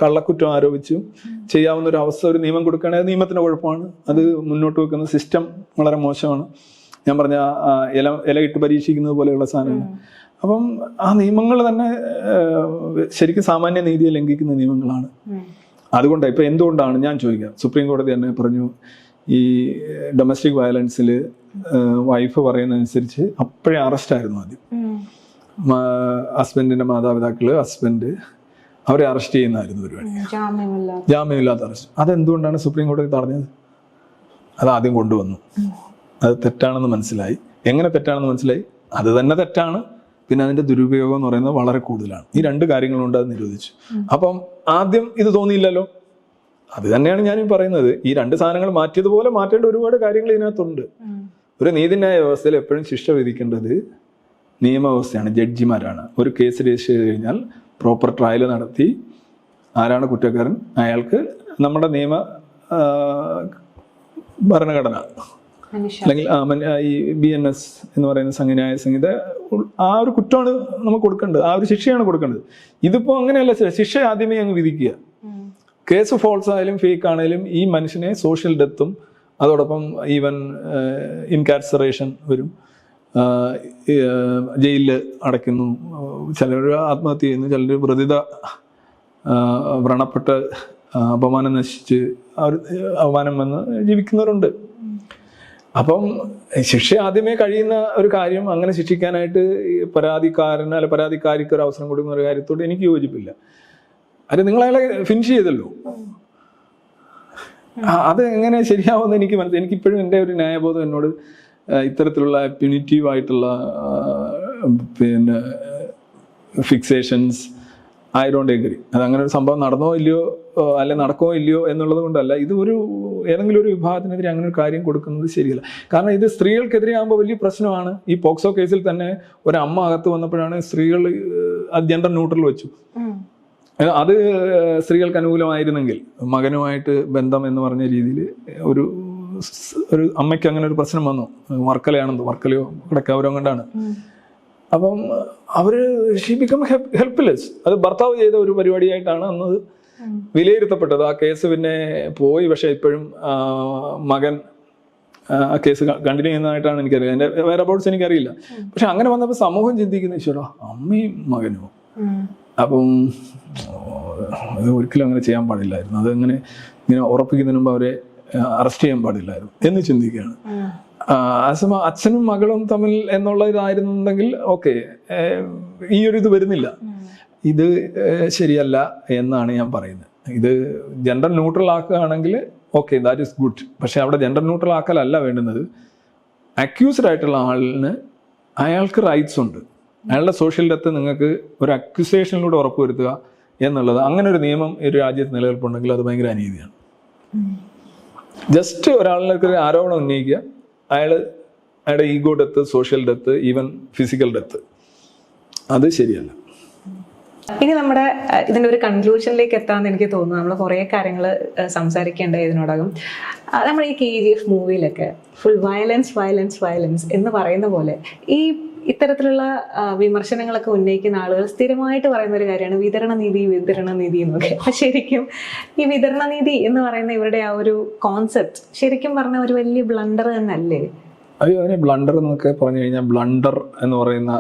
കള്ളക്കുറ്റം ആരോപിച്ചും ചെയ്യാവുന്ന ഒരു അവസ്ഥ ഒരു നിയമം കൊടുക്കുകയാണെങ്കിൽ നിയമത്തിന്റെ കുഴപ്പമാണ്. അത് മുന്നോട്ട് വെക്കുന്ന സിസ്റ്റം വളരെ മോശമാണ്. ഞാൻ പറഞ്ഞ ഇല ഇട്ട് പരീക്ഷിക്കുന്നത് പോലെയുള്ള സാധനങ്ങൾ. അപ്പം ആ നിയമങ്ങൾ തന്നെ ശരിക്കും സാമാന്യ നീതിയെ ലംഘിക്കുന്ന നിയമങ്ങളാണ്. അതുകൊണ്ടാണ് ഇപ്പൊ എന്തുകൊണ്ടാണ് ഞാൻ ചോദിക്കാം, സുപ്രീം കോടതി തന്നെ പറഞ്ഞു ഈ ഡൊമസ്റ്റിക് വയലൻസിൽ വൈഫ് പറയുന്നതനുസരിച്ച് അപ്പോഴേ അറസ്റ്റായിരുന്നു ആദ്യം. ഹസ്ബൻഡിന്റെ മാതാപിതാക്കള്, ഹസ്ബൻഡ് അവരെ അറസ്റ്റ് ചെയ്യുന്നതായിരുന്നു പരിപാടി, ജാമ്യമില്ലാത്ത അറസ്റ്റ്. അതെന്തുകൊണ്ടാണ് സുപ്രീം കോടതി തടഞ്ഞത്? അത് ആദ്യം കൊണ്ടുവന്നു, അത് തെറ്റാണെന്ന് മനസ്സിലായി. എങ്ങനെ തെറ്റാണെന്ന് മനസ്സിലായി? അത് തന്നെ തെറ്റാണ്, പിന്നെ അതിന്റെ ദുരുപയോഗം എന്ന് പറയുന്നത് വളരെ കൂടുതലാണ്. ഈ രണ്ട് കാര്യങ്ങളുണ്ട്, അത് നിരോധിച്ചു. അപ്പം ആദ്യം ഇത് തോന്നിയില്ലല്ലോ. അത് തന്നെയാണ് ഞാനും പറയുന്നത്. ഈ രണ്ട് സാധനങ്ങൾ മാറ്റിയതുപോലെ മാറ്റേണ്ട ഒരുപാട് കാര്യങ്ങൾ ഇതിനകത്തുണ്ട്. ഒരു നീതിന്യായ വ്യവസ്ഥയിൽ എപ്പോഴും ശിക്ഷ വിധിക്കേണ്ടത് നിയമവ്യവസ്ഥയാണ്, ജഡ്ജിമാരാണ്. ഒരു കേസ് രജിസ്റ്റർ ചെയ്ത് കഴിഞ്ഞാൽ പ്രോപ്പർ ട്രയൽ നടത്തി ആരാണ് കുറ്റക്കാരൻ അയാൾക്ക് നമ്മുടെ നിയമ ഭരണഘടന അല്ലെങ്കിൽ ഈ BNS എന്ന് പറയുന്ന സംഘന്യായ സംഹിത ആ ഒരു കുറ്റമാണ് നമുക്ക് കൊടുക്കേണ്ടത്, ആ ഒരു ശിക്ഷയാണ് കൊടുക്കേണ്ടത്. ഇതിപ്പോ അങ്ങനെയല്ല, ശിക്ഷ ആദ്യമേ അങ്ങ് വിധിക്കുക. കേസ് ഫോൾസ് ആയാലും ഫേക്ക് ആണെങ്കിലും ഈ മനുഷ്യനെ സോഷ്യൽ ഡെത്തും അതോടൊപ്പം ഈവൻ ഇൻകാർസറേഷൻ വരും, ജയിലിൽ അടയ്ക്കുന്നു, ചിലർ ആത്മഹത്യ ചെയ്യുന്നു, ചിലർ വ്രണപ്പെട്ട് അപമാനം നശിച്ച് അപമാനം വന്ന് ജീവിക്കുന്നവരുണ്ട്. അപ്പം ശിക്ഷ ആദ്യമേ കഴിയുന്ന ഒരു കാര്യം അങ്ങനെ ശിക്ഷിക്കാനായിട്ട് പരാതിക്കാരന് അല്ല പരാതിക്കാരിക്ക് ഒരു അവസരം കൊടുക്കുന്ന ഒരു കാര്യത്തോട് എനിക്ക് യോജിപ്പില്ല. അത് നിങ്ങൾ അയാളെ ഫിനിഷ് ചെയ്തല്ലോ, അത് എങ്ങനെ ശരിയാവുമെന്ന് എനിക്ക് മനസ്സിലായി. എനിക്കിപ്പോഴും എൻ്റെ ഒരു ന്യായബോധം എന്നോട് ഇത്തരത്തിലുള്ള പ്യൂണിറ്റീവ് ആയിട്ടുള്ള പിന്നെ ഫിക്സേഷൻസ് ഐ ഡോണ്ട് എഗ്രി. അത് അങ്ങനെ ഒരു സംഭവം നടന്നോ ഇല്ലയോ അല്ലെ നടക്കോ ഇല്ലയോ എന്നുള്ളത് കൊണ്ടല്ല, ഇത് ഏതെങ്കിലും ഒരു വിഭാഗത്തിനെതിരെ അങ്ങനെ ഒരു കാര്യം കൊടുക്കുന്നത് ശരിയല്ല. കാരണം ഇത് സ്ത്രീകൾക്കെതിരെ ആകുമ്പോൾ വലിയ പ്രശ്നമാണ്. ഈ പോക്സോ കേസിൽ തന്നെ ഒരു അമ്മ അകത്ത് വന്നപ്പോഴാണ് സ്ത്രീകൾ ജെൻഡർ ന്യൂട്രൽ വെച്ചു. അത് സ്ത്രീകൾക്ക് അനുകൂലമായിരുന്നെങ്കിൽ മകനുമായിട്ട് ബന്ധം എന്ന് പറഞ്ഞ രീതിയിൽ ഒരു അമ്മയ്ക്ക് അങ്ങനെ ഒരു പ്രശ്നം വന്നു. വർക്കലയോ കിടക്കാവരോ കൊണ്ടാണ്. അപ്പം അവര് ഷീ ബിക്കം ഹെൽപ്ലെസ്. അത് ഭർത്താവ് ചെയ്ത ഒരു പരിപാടിയായിട്ടാണ് അന്ന് വിലയിരുത്തപ്പെട്ടത്. ആ കേസ് പിന്നെ പോയി. പക്ഷെ ഇപ്പോഴും മകൻ ആ കേസ് കണ്ടിന്യൂ ചെയ്യുന്നതായിട്ടാണ് എനിക്കറിയാം. എൻ്റെ വേറെ അബൌട്ട്സ് എനിക്കറിയില്ല. പക്ഷെ അങ്ങനെ വന്നപ്പോൾ സമൂഹം ചിന്തിക്കുന്ന ഈശ്വരാ, അമ്മയും മകനോ? അപ്പം അത് ഒരിക്കലും അങ്ങനെ ചെയ്യാൻ പാടില്ലായിരുന്നു. അതങ്ങനെ ഇങ്ങനെ ഉറപ്പിക്കുന്നതിന് മുമ്പ് അവരെ അറസ്റ്റ് ചെയ്യാൻ പാടില്ലായിരുന്നു എന്ന് ചിന്തിക്കുകയാണ്. അച്ഛനും മകളും തമ്മിൽ എന്നുള്ള ഇതായിരുന്നുണ്ടെങ്കിൽ ഓക്കെ, ഈ ഒരു ഇത് വരുന്നില്ല. ഇത് ശരിയല്ല എന്നാണ് ഞാൻ പറയുന്നത്. ഇത് ജെൻഡർ ന്യൂട്രൽ ആക്കുകയാണെങ്കിൽ ഓക്കെ, ദാറ്റ് ഈസ് ഗുഡ്. പക്ഷെ അവിടെ ജെൻഡർ ന്യൂട്രൽ ആക്കലല്ല വേണ്ടുന്നത്. അക്യൂസ്ഡ് ആയിട്ടുള്ള ആളിന് അയാൾക്ക് റൈറ്റ്സ് ഉണ്ട്. അയാളുടെ സോഷ്യൽ ഡെത്ത് നിങ്ങൾക്ക് ഒരു അക്യൂസേഷനിലൂടെ ഉറപ്പുവരുത്തുക എന്നുള്ളത്, അങ്ങനെ ഒരു നിയമം ഒരു രാജ്യത്ത് നിലനിൽപ്പുണ്ടെങ്കിൽ അത് ഭയങ്കര അനീതിയാണ്. ജസ്റ്റ് ഒരാളിലേക്ക് ഒരു ആരോപണം ഉന്നയിക്കുക, അയാളുടെ ego death, social death, even physical death, അത് ശരിയല്ല. ഇനി നമ്മുടെ ഇതിൻ്റെ ഒരു കൺക്ലൂഷനിലേക്ക് എത്താമെന്ന് എനിക്ക് തോന്നുന്നു. നമ്മൾ കുറേ കാര്യങ്ങൾ സംസാരിക്കേണ്ട ഇതിനോടകം. നമ്മൾ ഈ KGF മൂവിയിലൊക്കെ ഫുൾ വയലൻസ് എന്ന് പറയുന്ന പോലെ ഈ ഇത്തരത്തിലുള്ള വിമർശനങ്ങളൊക്കെ ഉന്നയിക്കുന്ന ആളുകൾ സ്ഥിരമായിട്ട് പറയുന്ന ഒരു കാര്യമാണ് വിതരണ നീതി എന്നൊക്കെ. അപ്പൊ ശരിക്കും ഈ വിതരണ നീതി എന്ന് പറയുന്ന ഇവരുടെ ആ ഒരു കോൺസെപ്റ്റ് ശരിക്കും പറഞ്ഞ ഒരു വലിയ ബ്ലണ്ടർ തന്നെയല്ലേ? അയ്യോ, അതിന് ബ്ലണ്ടർ എന്നൊക്കെ പറഞ്ഞു കഴിഞ്ഞാൽ, ബ്ലണ്ടർ എന്ന് പറയുന്ന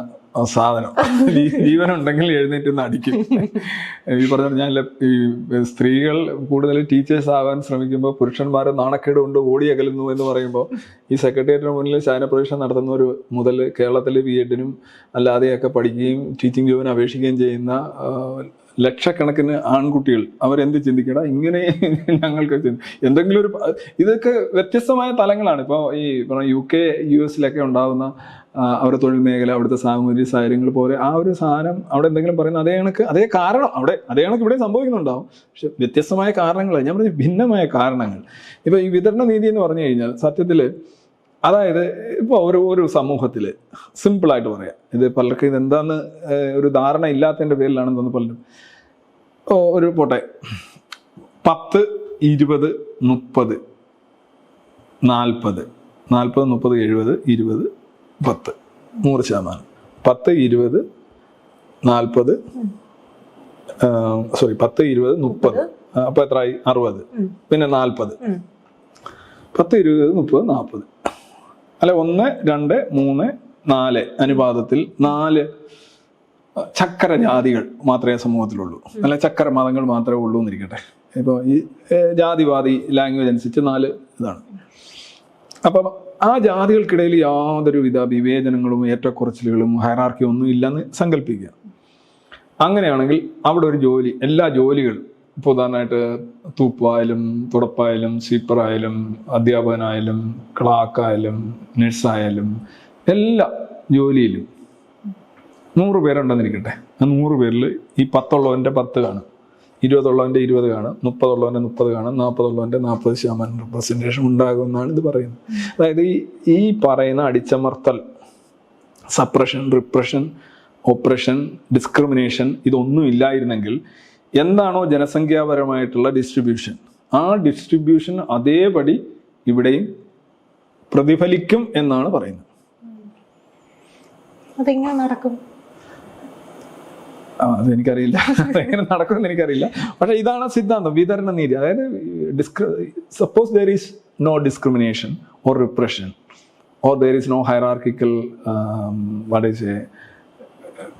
സാധനം ജീവനുണ്ടെങ്കിൽ എഴുന്നേറ്റ് നിന്ന് അടിക്കും. ഈ പറഞ്ഞ ഞാൻ ഈ സ്ത്രീകൾ കൂടുതൽ ടീച്ചേഴ്സ് ആവാൻ ശ്രമിക്കുമ്പോൾ പുരുഷന്മാരെ നാണക്കേട് കൊണ്ട് ഓടിയകലുന്നു എന്ന് പറയുമ്പോൾ, ഈ സെക്രട്ടേറിയറ്റിന് മുന്നിൽ ശയനപ്രവേശനം നടത്തുന്നവർ മുതൽ കേരളത്തിൽ B.Edനും അല്ലാതെയൊക്കെ പഠിക്കുകയും ടീച്ചിങ് ജോബിന് അപേക്ഷിക്കുകയും ചെയ്യുന്ന ലക്ഷക്കണക്കിന് ആൺകുട്ടികൾ അവരെന്ത് ചിന്തിക്കടാ ഇങ്ങനെ ഞങ്ങൾക്ക് എന്തെങ്കിലും ഒരു, ഇതൊക്കെ വ്യത്യസ്തമായ തലങ്ങളാണ്. ഇപ്പോൾ ഈ UK US ഉണ്ടാകുന്ന അവരുടെ തൊഴിൽ മേഖല, അവിടുത്തെ സാമൂഹിക സാഹചര്യങ്ങൾ പോലെ ആ ഒരു സാധനം അവിടെ എന്തെങ്കിലും പറയുന്ന അതേ കാരണം അതേ കണക്ക് ഇവിടെ സംഭവിക്കുന്നുണ്ടാവും. പക്ഷെ വ്യത്യസ്തമായ കാരണങ്ങൾ, ഞാൻ പറഞ്ഞ ഭിന്നമായ കാരണങ്ങൾ. ഇപ്പൊ ഈ വിതരണ നീതി എന്ന് പറഞ്ഞു കഴിഞ്ഞാൽ സത്യത്തിൽ അതായത് ഇപ്പോൾ ഒരു സമൂഹത്തിൽ സിമ്പിളായിട്ട് പറയാം, ഇത് പലർക്കും ഇതെന്താന്ന് ഒരു ധാരണ ഇല്ലാത്തതിൻ്റെ പേരിലാണെന്ന് തോന്നുന്നു പലരും. ഒരു പോട്ടെ 10, 20, 30, 40, 40, 30, 70, 20, 10, 100%. 10, 20, 40, 10, 20, 30, അപ്പൊ എത്രയായി? 60, പിന്നെ 40, 10, 20, 30, 40. അല്ലെ 1, 2, 3, 4 അനുപാതത്തിൽ 4 ചക്കര ജാതികൾ മാത്രമേ സമൂഹത്തിലുള്ളൂ, അല്ല ചക്കര മതങ്ങൾ മാത്രമേ ഉള്ളൂ എന്നിരിക്കട്ടെ. ഇപ്പോൾ ഈ ജാതിവാദി ലാംഗ്വേജ് അനുസരിച്ച് 4 ഇതാണ്. അപ്പം ആ ജാതികൾക്കിടയിൽ യാതൊരുവിധ വിവേചനങ്ങളും ഏറ്റക്കുറച്ചിലുകളും ഹയറാർക്കിയും ഒന്നും ഇല്ലെന്ന് സങ്കല്പിക്കുക. അങ്ങനെയാണെങ്കിൽ അവിടെ ഒരു ജോലി, എല്ലാ ജോലികളും, ഇപ്പോൾ ഉദാഹരണമായിട്ട് തൂപ്പായാലും തുടപ്പായാലും സ്വീപ്പറായാലും അധ്യാപകനായാലും ക്ലാക്കായാലും നഴ്സായാലും എല്ലാ ജോലിയിലും 100 പേരുണ്ടെന്നിരിക്കട്ടെ. ആ 100 പേരിൽ ഈ 10 ഉള്ളവൻ്റെ 10 കാണും, 20 ഉള്ളവൻ്റെ 20 കാണും, 30 ഉള്ളവൻ്റെ 30 കാണും, 40 ഉള്ളവൻ്റെ 40% റെപ്രസെൻറ്റേഷൻ ഉണ്ടാകുമെന്നാണ് ഇത് പറയുന്നത്. അതായത് ഈ പറയുന്ന അടിച്ചമർത്തൽ, സപ്രഷൻ, റിപ്രഷൻ, ഓപ്പറേഷൻ, ഡിസ്ക്രിമിനേഷൻ ഇതൊന്നും ഇല്ലായിരുന്നെങ്കിൽ എന്താണോ ജനസംഖ്യാപരമായിട്ടുള്ള ഡിസ്ട്രിബ്യൂഷൻ, ആ ഡിസ്ട്രിബ്യൂഷൻ അതേപടി ഇവിടെയും പ്രതിഫലിക്കും എന്നാണ് പറയുന്നത്. അതെങ്ങനെ നടക്കും? അതെനിക്കറിയില്ല, അതെങ്ങനെ നടക്കുമെന്ന് എനിക്കറിയില്ല. പക്ഷെ ഇതാണ് സിദ്ധാന്തം, വിതരണ നീതി. അതായത് suppose there is no discrimination or repression or there is no hierarchical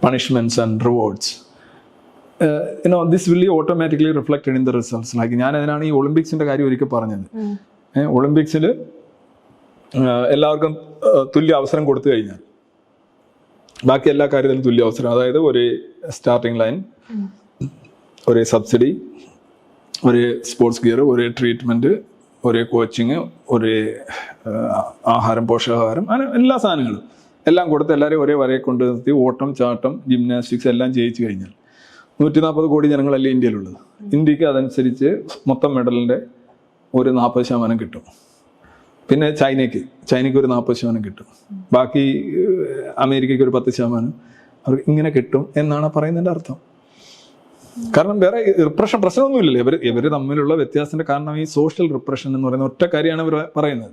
punishments and rewards, this will be automatically reflected in the results. Like ഞാൻ അതിനാണ് ഈ ഒളിമ്പിക്സിന്റെ കാര്യം ഒരിക്കൽ പറഞ്ഞത്. ഒളിമ്പിക്സിൽ എല്ലാവർക്കും തുല്യ അവസരം കൊടുത്തു കഴിഞ്ഞാൽ ബാക്കി എല്ലാ കാര്യത്തിലും തുല്യ അവസരം, അതായത് ഒരേ സ്റ്റാർട്ടിംഗ് ലൈൻ, ഒരേ സബ്സിഡി, ഒരേ സ്പോർട്സ് ഗിയർ, ഒരേ ട്രീറ്റ്മെന്റ്, ഒരേ കോച്ചിങ്, ഒരേ ആഹാരം, പോഷകാഹാരം, അങ്ങനെ എല്ലാ സാധനങ്ങളും എല്ലാം കൊടുത്ത് എല്ലാവരെയും ഒരേ വരയെ കൊണ്ട് നിർത്തി ഓട്ടം, ചാട്ടം, ജിംനാസ്റ്റിക്സ് എല്ലാം ജയിച്ചു കഴിഞ്ഞാൽ 140 കോടി ജനങ്ങളല്ലേ ഇന്ത്യയിലുള്ളത്. ഇന്ത്യക്ക് അതനുസരിച്ച് മൊത്തം മെഡലിൻ്റെ ഒരു 40% കിട്ടും. പിന്നെ ചൈനയ്ക്ക് ഒരു 40% കിട്ടും. ബാക്കി അമേരിക്കയ്ക്ക് ഒരു 10% അവർക്ക് ഇങ്ങനെ കിട്ടും എന്നാണ് പറയുന്നതിൻ്റെ അർത്ഥം. കാരണം വേറെ റിപ്രഷൻ പ്രശ്നമൊന്നുമില്ലല്ലോ. ഇവർ തമ്മിലുള്ള വ്യത്യാസത്തിന്റെ കാരണം ഈ സോഷ്യൽ റിപ്രഷൻ എന്ന് പറയുന്ന ഒറ്റ കാര്യമാണ് ഇവർ പറയുന്നത്.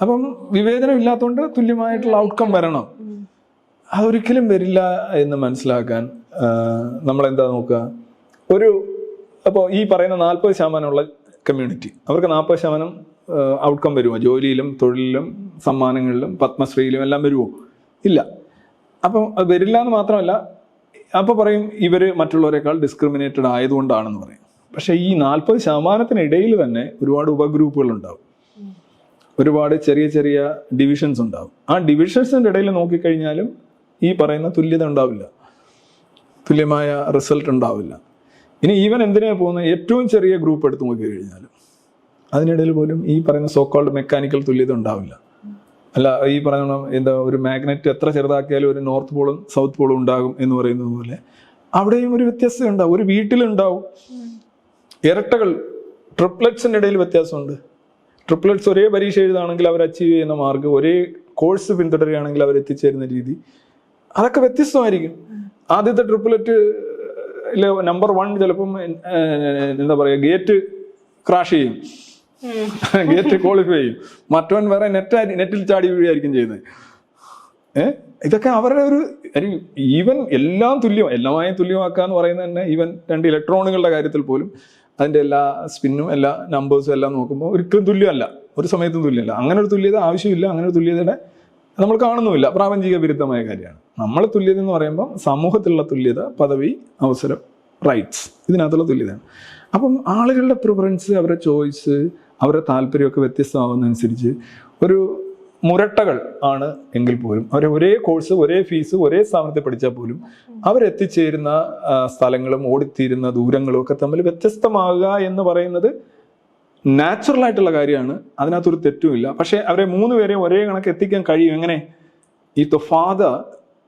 അപ്പം വിവേചനം ഇല്ലാത്തതുകൊണ്ട് തുല്യമായിട്ടുള്ള ഔട്ട്കം വരണം. അതൊരിക്കലും വരില്ല എന്ന് മനസ്സിലാക്കാൻ നമ്മളെന്താ നോക്കുക, അപ്പോൾ ഈ പറയുന്ന 40% ഉള്ള കമ്മ്യൂണിറ്റി അവർക്ക് 40% ഔട്ട്കം വരുമോ? ജോലിയിലും തൊഴിലിലും സമ്മാനങ്ങളിലും പത്മശ്രീയിലും എല്ലാം വരുമോ? ഇല്ല. അപ്പം അത് വരില്ല എന്ന് മാത്രമല്ല, അപ്പോൾ പറയും ഇവർ മറ്റുള്ളവരെക്കാൾ ഡിസ്ക്രിമിനേറ്റഡ് ആയതുകൊണ്ടാണെന്ന് പറയും. പക്ഷേ ഈ 40%-ഇടയിൽ തന്നെ ഒരുപാട് ഉപഗ്രൂപ്പുകൾ ഉണ്ടാവും, ഒരുപാട് ചെറിയ ചെറിയ ഡിവിഷൻസ് ഉണ്ടാവും. ആ ഡിവിഷൻസിൻ്റെ ഇടയിൽ നോക്കിക്കഴിഞ്ഞാലും ഈ പറയുന്ന തുല്യത ഉണ്ടാവില്ല, തുല്യമായ റിസൾട്ട് ഉണ്ടാവില്ല. ഇനി ഈവൻ എന്തിനാണ് പോകുന്നത്, ഏറ്റവും ചെറിയ ഗ്രൂപ്പ് എടുത്ത് നോക്കിക്കഴിഞ്ഞാലും അതിനിടയിൽ പോലും ഈ പറയുന്ന സോക്കോൾഡ് മെക്കാനിക്കൽ തുല്യത ഉണ്ടാവില്ല. അല്ല, ഈ പറയുന്ന ഒരു മാഗ്നറ്റ് എത്ര ചെറുതാക്കിയാലും ഒരു നോർത്ത് പോളും സൗത്ത് പോളും ഉണ്ടാകും എന്ന് പറയുന്നത് പോലെ അവിടെയും ഒരു വ്യത്യാസം ഉണ്ടാവും. ഒരു വീട്ടിലുണ്ടാവും. ഇരട്ടകൾ ട്രിപ്ലറ്റ്സിൻ്റെ ഇടയിൽ വ്യത്യാസമുണ്ട്. ട്രിപ്ലറ്റ്സ് ഒരേ പരീക്ഷ എഴുതുകയാണെങ്കിൽ അവർ അച്ചീവ് ചെയ്യുന്ന മാർക്ക്, ഒരേ കോഴ്സ് പിന്തുടരുകയാണെങ്കിൽ അവർ എത്തിച്ചേരുന്ന രീതി അതൊക്കെ വ്യത്യസ്തമായിരിക്കും. ആദ്യത്തെ ട്രിപ്ലറ്റ് നമ്പർ 1 ചിലപ്പം എന്താ പറയുക, ഗേറ്റ് ക്രാഷ് ചെയ്യും, ഗേറ്റ് ക്വാളിഫൈ ചെയ്യും. മറ്റവൻ വേറെ നെറ്റിൽ ചാടി വീഴുകയായിരിക്കും ചെയ്യുന്നത്. ഇതൊക്കെ അവരുടെ ഒരു ഈവൻ എല്ലാം എല്ലാമായും തുല്യമാക്കുക എന്ന് പറയുന്നത് തന്നെ ഈവൻ 2 ഇലക്ട്രോണുകളുടെ കാര്യത്തിൽ പോലും അതിൻ്റെ എല്ലാ സ്പിന്നും എല്ലാ നമ്പേഴ്സും എല്ലാം നോക്കുമ്പോൾ ഒരിക്കലും തുല്യമല്ല, ഒരു സമയത്തും തുല്യമല്ല. അങ്ങനെ ഒരു തുല്യത ആവശ്യമില്ല. അങ്ങനെ ഒരു തുല്യതയുടെ നമ്മൾ കാണുന്നുമില്ല. പ്രാപഞ്ചിക വിരുദ്ധമായ കാര്യമാണ്. നമ്മൾ തുല്യത എന്ന് പറയുമ്പോൾ സമൂഹത്തിലുള്ള തുല്യത, പദവി, അവസരം, റൈറ്റ്സ്, ഇതിനകത്തുള്ള തുല്യതയാണ്. അപ്പം ആളുകളുടെ പ്രിഫറൻസ്, അവരുടെ ചോയ്സ്, അവരുടെ താല്പര്യമൊക്കെ വ്യത്യസ്തമാകുന്നതനുസരിച്ച് ഒരു മുരട്ടകൾ ആണ് എങ്കിൽ പോലും അവർ ഒരേ കോഴ്സ്, ഒരേ ഫീസ്, ഒരേ സ്ഥാപനത്തിൽ പഠിച്ചാൽ പോലും അവരെത്തിച്ചേരുന്ന സ്ഥലങ്ങളും ഓടിത്തീരുന്ന ദൂരങ്ങളും ഒക്കെ തമ്മിൽ വ്യത്യസ്തമാകുക എന്ന് പറയുന്നത് നാച്ചുറൽ ആയിട്ടുള്ള കാര്യമാണ്. അതിനകത്തൊരു തെറ്റുമില്ല. പക്ഷെ അവരെ 3 പേരെ ഒരേ കണക്ക് എത്തിക്കാൻ കഴിയും. എങ്ങനെ? ഈ the father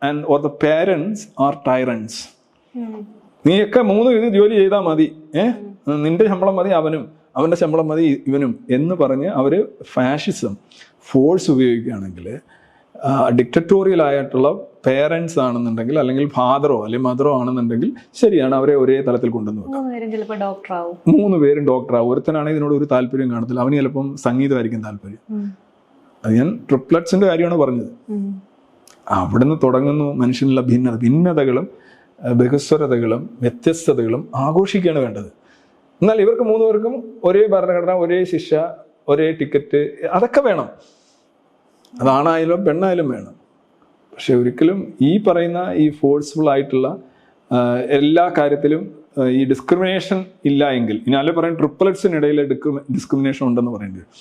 and or the parents are tyrants. നീയൊക്കെ 3 ജോലി ചെയ്താൽ മതി, നിന്റെ ശമ്പളം മതി അവനും, അവൻ്റെ ശമ്പളം മതി ഇവനും എന്ന് പറഞ്ഞ് അവർ ഫാഷിസം, ഫോഴ്സ് ഉപയോഗിക്കുകയാണെങ്കിൽ, ഡിക്റ്ററ്റോറിയൽ ആയിട്ടുള്ള പേരൻസ് ആണെന്നുണ്ടെങ്കിൽ, അല്ലെങ്കിൽ ഫാദറോ അല്ലെങ്കിൽ മദറോ ആണെന്നുണ്ടെങ്കിൽ ശരിയാണ്, അവരെ ഒരേ തലത്തിൽ കൊണ്ടുവന്ന് വെക്കാം. 3 പേരും ഡോക്ടറാവും. ഒരുത്തനാണെങ്കിൽ ഇതിനോട് ഒരു താല്പര്യം കാണത്തില്ല, അവന് ചിലപ്പം സംഗീതമായിരിക്കും താല്പര്യം. അത് ഞാൻ ട്രിപ്ലറ്റ്സിന്റെ കാര്യമാണ് പറഞ്ഞത്. അവിടുന്ന് തുടങ്ങുന്നു മനുഷ്യനുള്ള ഭിന്നതകളും ബഹുസ്വരതകളും വ്യത്യസ്തതകളും ആഘോഷിക്കുകയാണ് വേണ്ടത്. എന്നാൽ ഇവർക്ക് 3 പേർക്കും ഒരേ ഭരണഘടന, ഒരേ ശിക്ഷ, ഒരേ ടിക്കറ്റ്, അതൊക്കെ വേണം. അതാണായാലും പെണ്ണായാലും വേണം. പക്ഷെ ഒരിക്കലും ഈ പറയുന്ന ഈ ഫോഴ്സ്ഫുൾ ആയിട്ടുള്ള എല്ലാ കാര്യത്തിലും ഈ ഡിസ്ക്രിമിനേഷൻ ഇല്ല എങ്കിൽ, ഇനി അല്ലെ പറയും ട്രിപ്ലറ്റ്സിനിടയിൽ ഡിസ്ക്രിമിനേഷൻ ഉണ്ടെന്ന് പറയേണ്ടി വരും.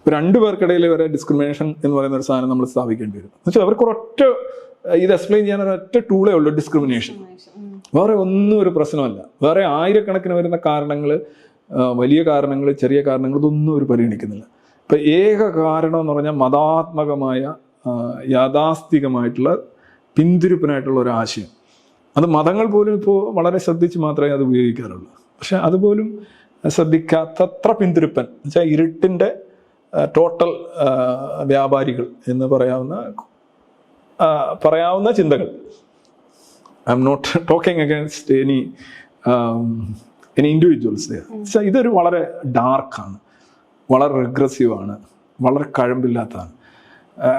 2 പേർക്കിടയിൽ വരെ ഡിസ്ക്രിമിനേഷൻ എന്ന് പറയുന്ന ഒരു സാധനം നമ്മൾ സ്ഥാപിക്കേണ്ടി വരും. എന്ന് വെച്ചാൽ അവർക്ക് ഒരൊറ്റ ഇത് എക്സ്പ്ലെയിൻ ചെയ്യാൻ ഒരൊറ്റ ടൂളേ ഉള്ളൂ, ഡിസ്ക്രിമിനേഷൻ. വേറെ ഒന്നും ഒരു പ്രശ്നമല്ല. വേറെ ആയിരക്കണക്കിന് വരുന്ന കാരണങ്ങൾ, വലിയ കാരണങ്ങൾ, ചെറിയ കാരണങ്ങൾ, ഇതൊന്നും അവർ പരിഗണിക്കുന്നില്ല. ഇപ്പം ഏക കാരണം എന്ന് പറഞ്ഞാൽ മതാത്മകമായ യാഥാസ്ഥികമായിട്ടുള്ള പിന്തിരിപ്പനായിട്ടുള്ള ഒരു ആശയം. അത് മതങ്ങൾ പോലും ഇപ്പോൾ വളരെ ശ്രദ്ധിച്ച് മാത്രമേ അത് ഉപയോഗിക്കാറുള്ളൂ. പക്ഷെ അതുപോലും ശ്രദ്ധിക്കാത്തത്ര പിന്തിരിപ്പൻ എന്ന് വെച്ചാൽ ഇരുട്ടിൻ്റെ ടോട്ടൽ വ്യാപാരികൾ എന്ന് പറയാവുന്ന ചിന്തകൾ. I am not talking against any individuals. ഇതൊരു വളരെ ഡാർക്കാണ്, വളരെ റിഗ്രസീവാണ്, വളരെ കഴമ്പില്ലാത്തതാണ്.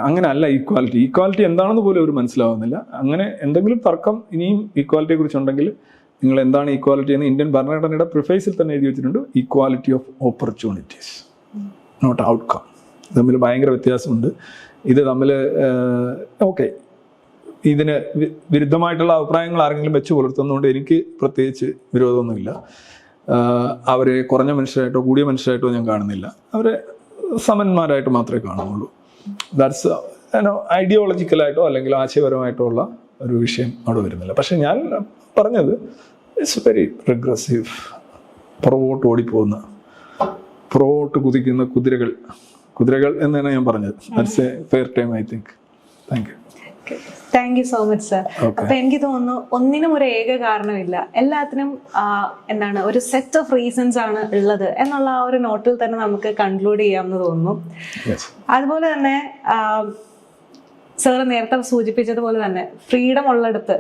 അങ്ങനെ അല്ല ഈക്വാലിറ്റി എന്താണെന്ന് പോലും അവർ മനസ്സിലാവുന്നില്ല. അങ്ങനെ എന്തെങ്കിലും തർക്കം ഇനിയും ഈക്വാലിറ്റിയെ കുറിച്ചുണ്ടെങ്കിൽ നിങ്ങൾ എന്താണ് ഈക്വാലിറ്റി എന്ന് ഇന്ത്യൻ ഭരണഘടനയുടെ പ്രിഫേസിൽ തന്നെ എഴുതി വെച്ചിട്ടുണ്ട്. Equality of opportunities, not outcome. തമ്മിൽ ഭയങ്കര വ്യത്യാസമുണ്ട്. ഇത് തമ്മിൽ ഓക്കെ, ഇതിന് വിരുദ്ധമായിട്ടുള്ള അഭിപ്രായങ്ങൾ ആരെങ്കിലും വെച്ച് പുലർത്തുന്നതുകൊണ്ട് എനിക്ക് പ്രത്യേകിച്ച് വിരോധമൊന്നുമില്ല. അവരെ കുറഞ്ഞ മനുഷ്യരായിട്ടോ കൂടിയ മനുഷ്യരായിട്ടോ ഞാൻ കാണുന്നില്ല. അവരെ സമന്മാരായിട്ട് മാത്രമേ കാണുന്നുള്ളൂ. ദാറ്റ്സ് ഐഡിയോളജിക്കലായിട്ടോ അല്ലെങ്കിൽ ആശയപരമായിട്ടോ ഉള്ള ഒരു വിഷയം അവിടെ വരുന്നില്ല. പക്ഷെ ഞാൻ പറഞ്ഞത് ഇറ്റ്സ് വെരി റിഗ്രസീവ്, പുറകോട്ട് ഓടിപ്പോകുന്ന, പുറകോട്ട് കുതിക്കുന്ന കുതിരകൾ എന്ന് തന്നെ ഞാൻ പറഞ്ഞത്. That's A fair time I think. Thank you. Thank you so much sir. അപ്പൊ എനിക്ക് തോന്നുന്നു ഒന്നിനും ഒരു ഏക കാരണമില്ല, എല്ലാത്തിനും എന്താണ് ഒരു സെറ്റ് ഓഫ് റീസൺസ് ആണ് ഉള്ളത് എന്നുള്ള ആ ഒരു നോട്ടിൽ തന്നെ നമുക്ക് കൺക്ലൂഡ് ചെയ്യാമെന്ന് തോന്നുന്നു. അതുപോലെ തന്നെ സാർ നേരത്തെ സൂചിപ്പിച്ചതുപോലെ തന്നെ ഫ്രീഡം ഉള്ളിടത്ത്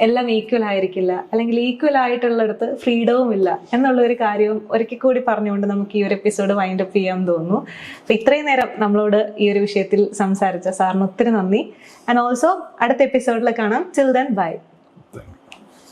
എല്ലാം ഈക്വൽ ആയിരിക്കില്ല, അല്ലെങ്കിൽ ഈക്വൽ ആയിട്ടുള്ളിടത്ത് ഫ്രീഡവും ഇല്ല എന്നുള്ള ഒരു കാര്യവും ഒരിക്കൽ കൂടി പറഞ്ഞുകൊണ്ട് നമുക്ക് ഈ ഒരു എപ്പിസോഡ് വൈൻഡ് അപ്പ് ചെയ്യാൻ തോന്നുന്നു. അപ്പൊ ഇത്രയും നേരം നമ്മളോട് ഈ ഒരു വിഷയത്തിൽ സംസാരിച്ച സാറിന് ഒത്തിരി നന്ദി. ആൻഡ് ഓൾസോ അടുത്ത എപ്പിസോഡിൽ കാണാം. Till then bye.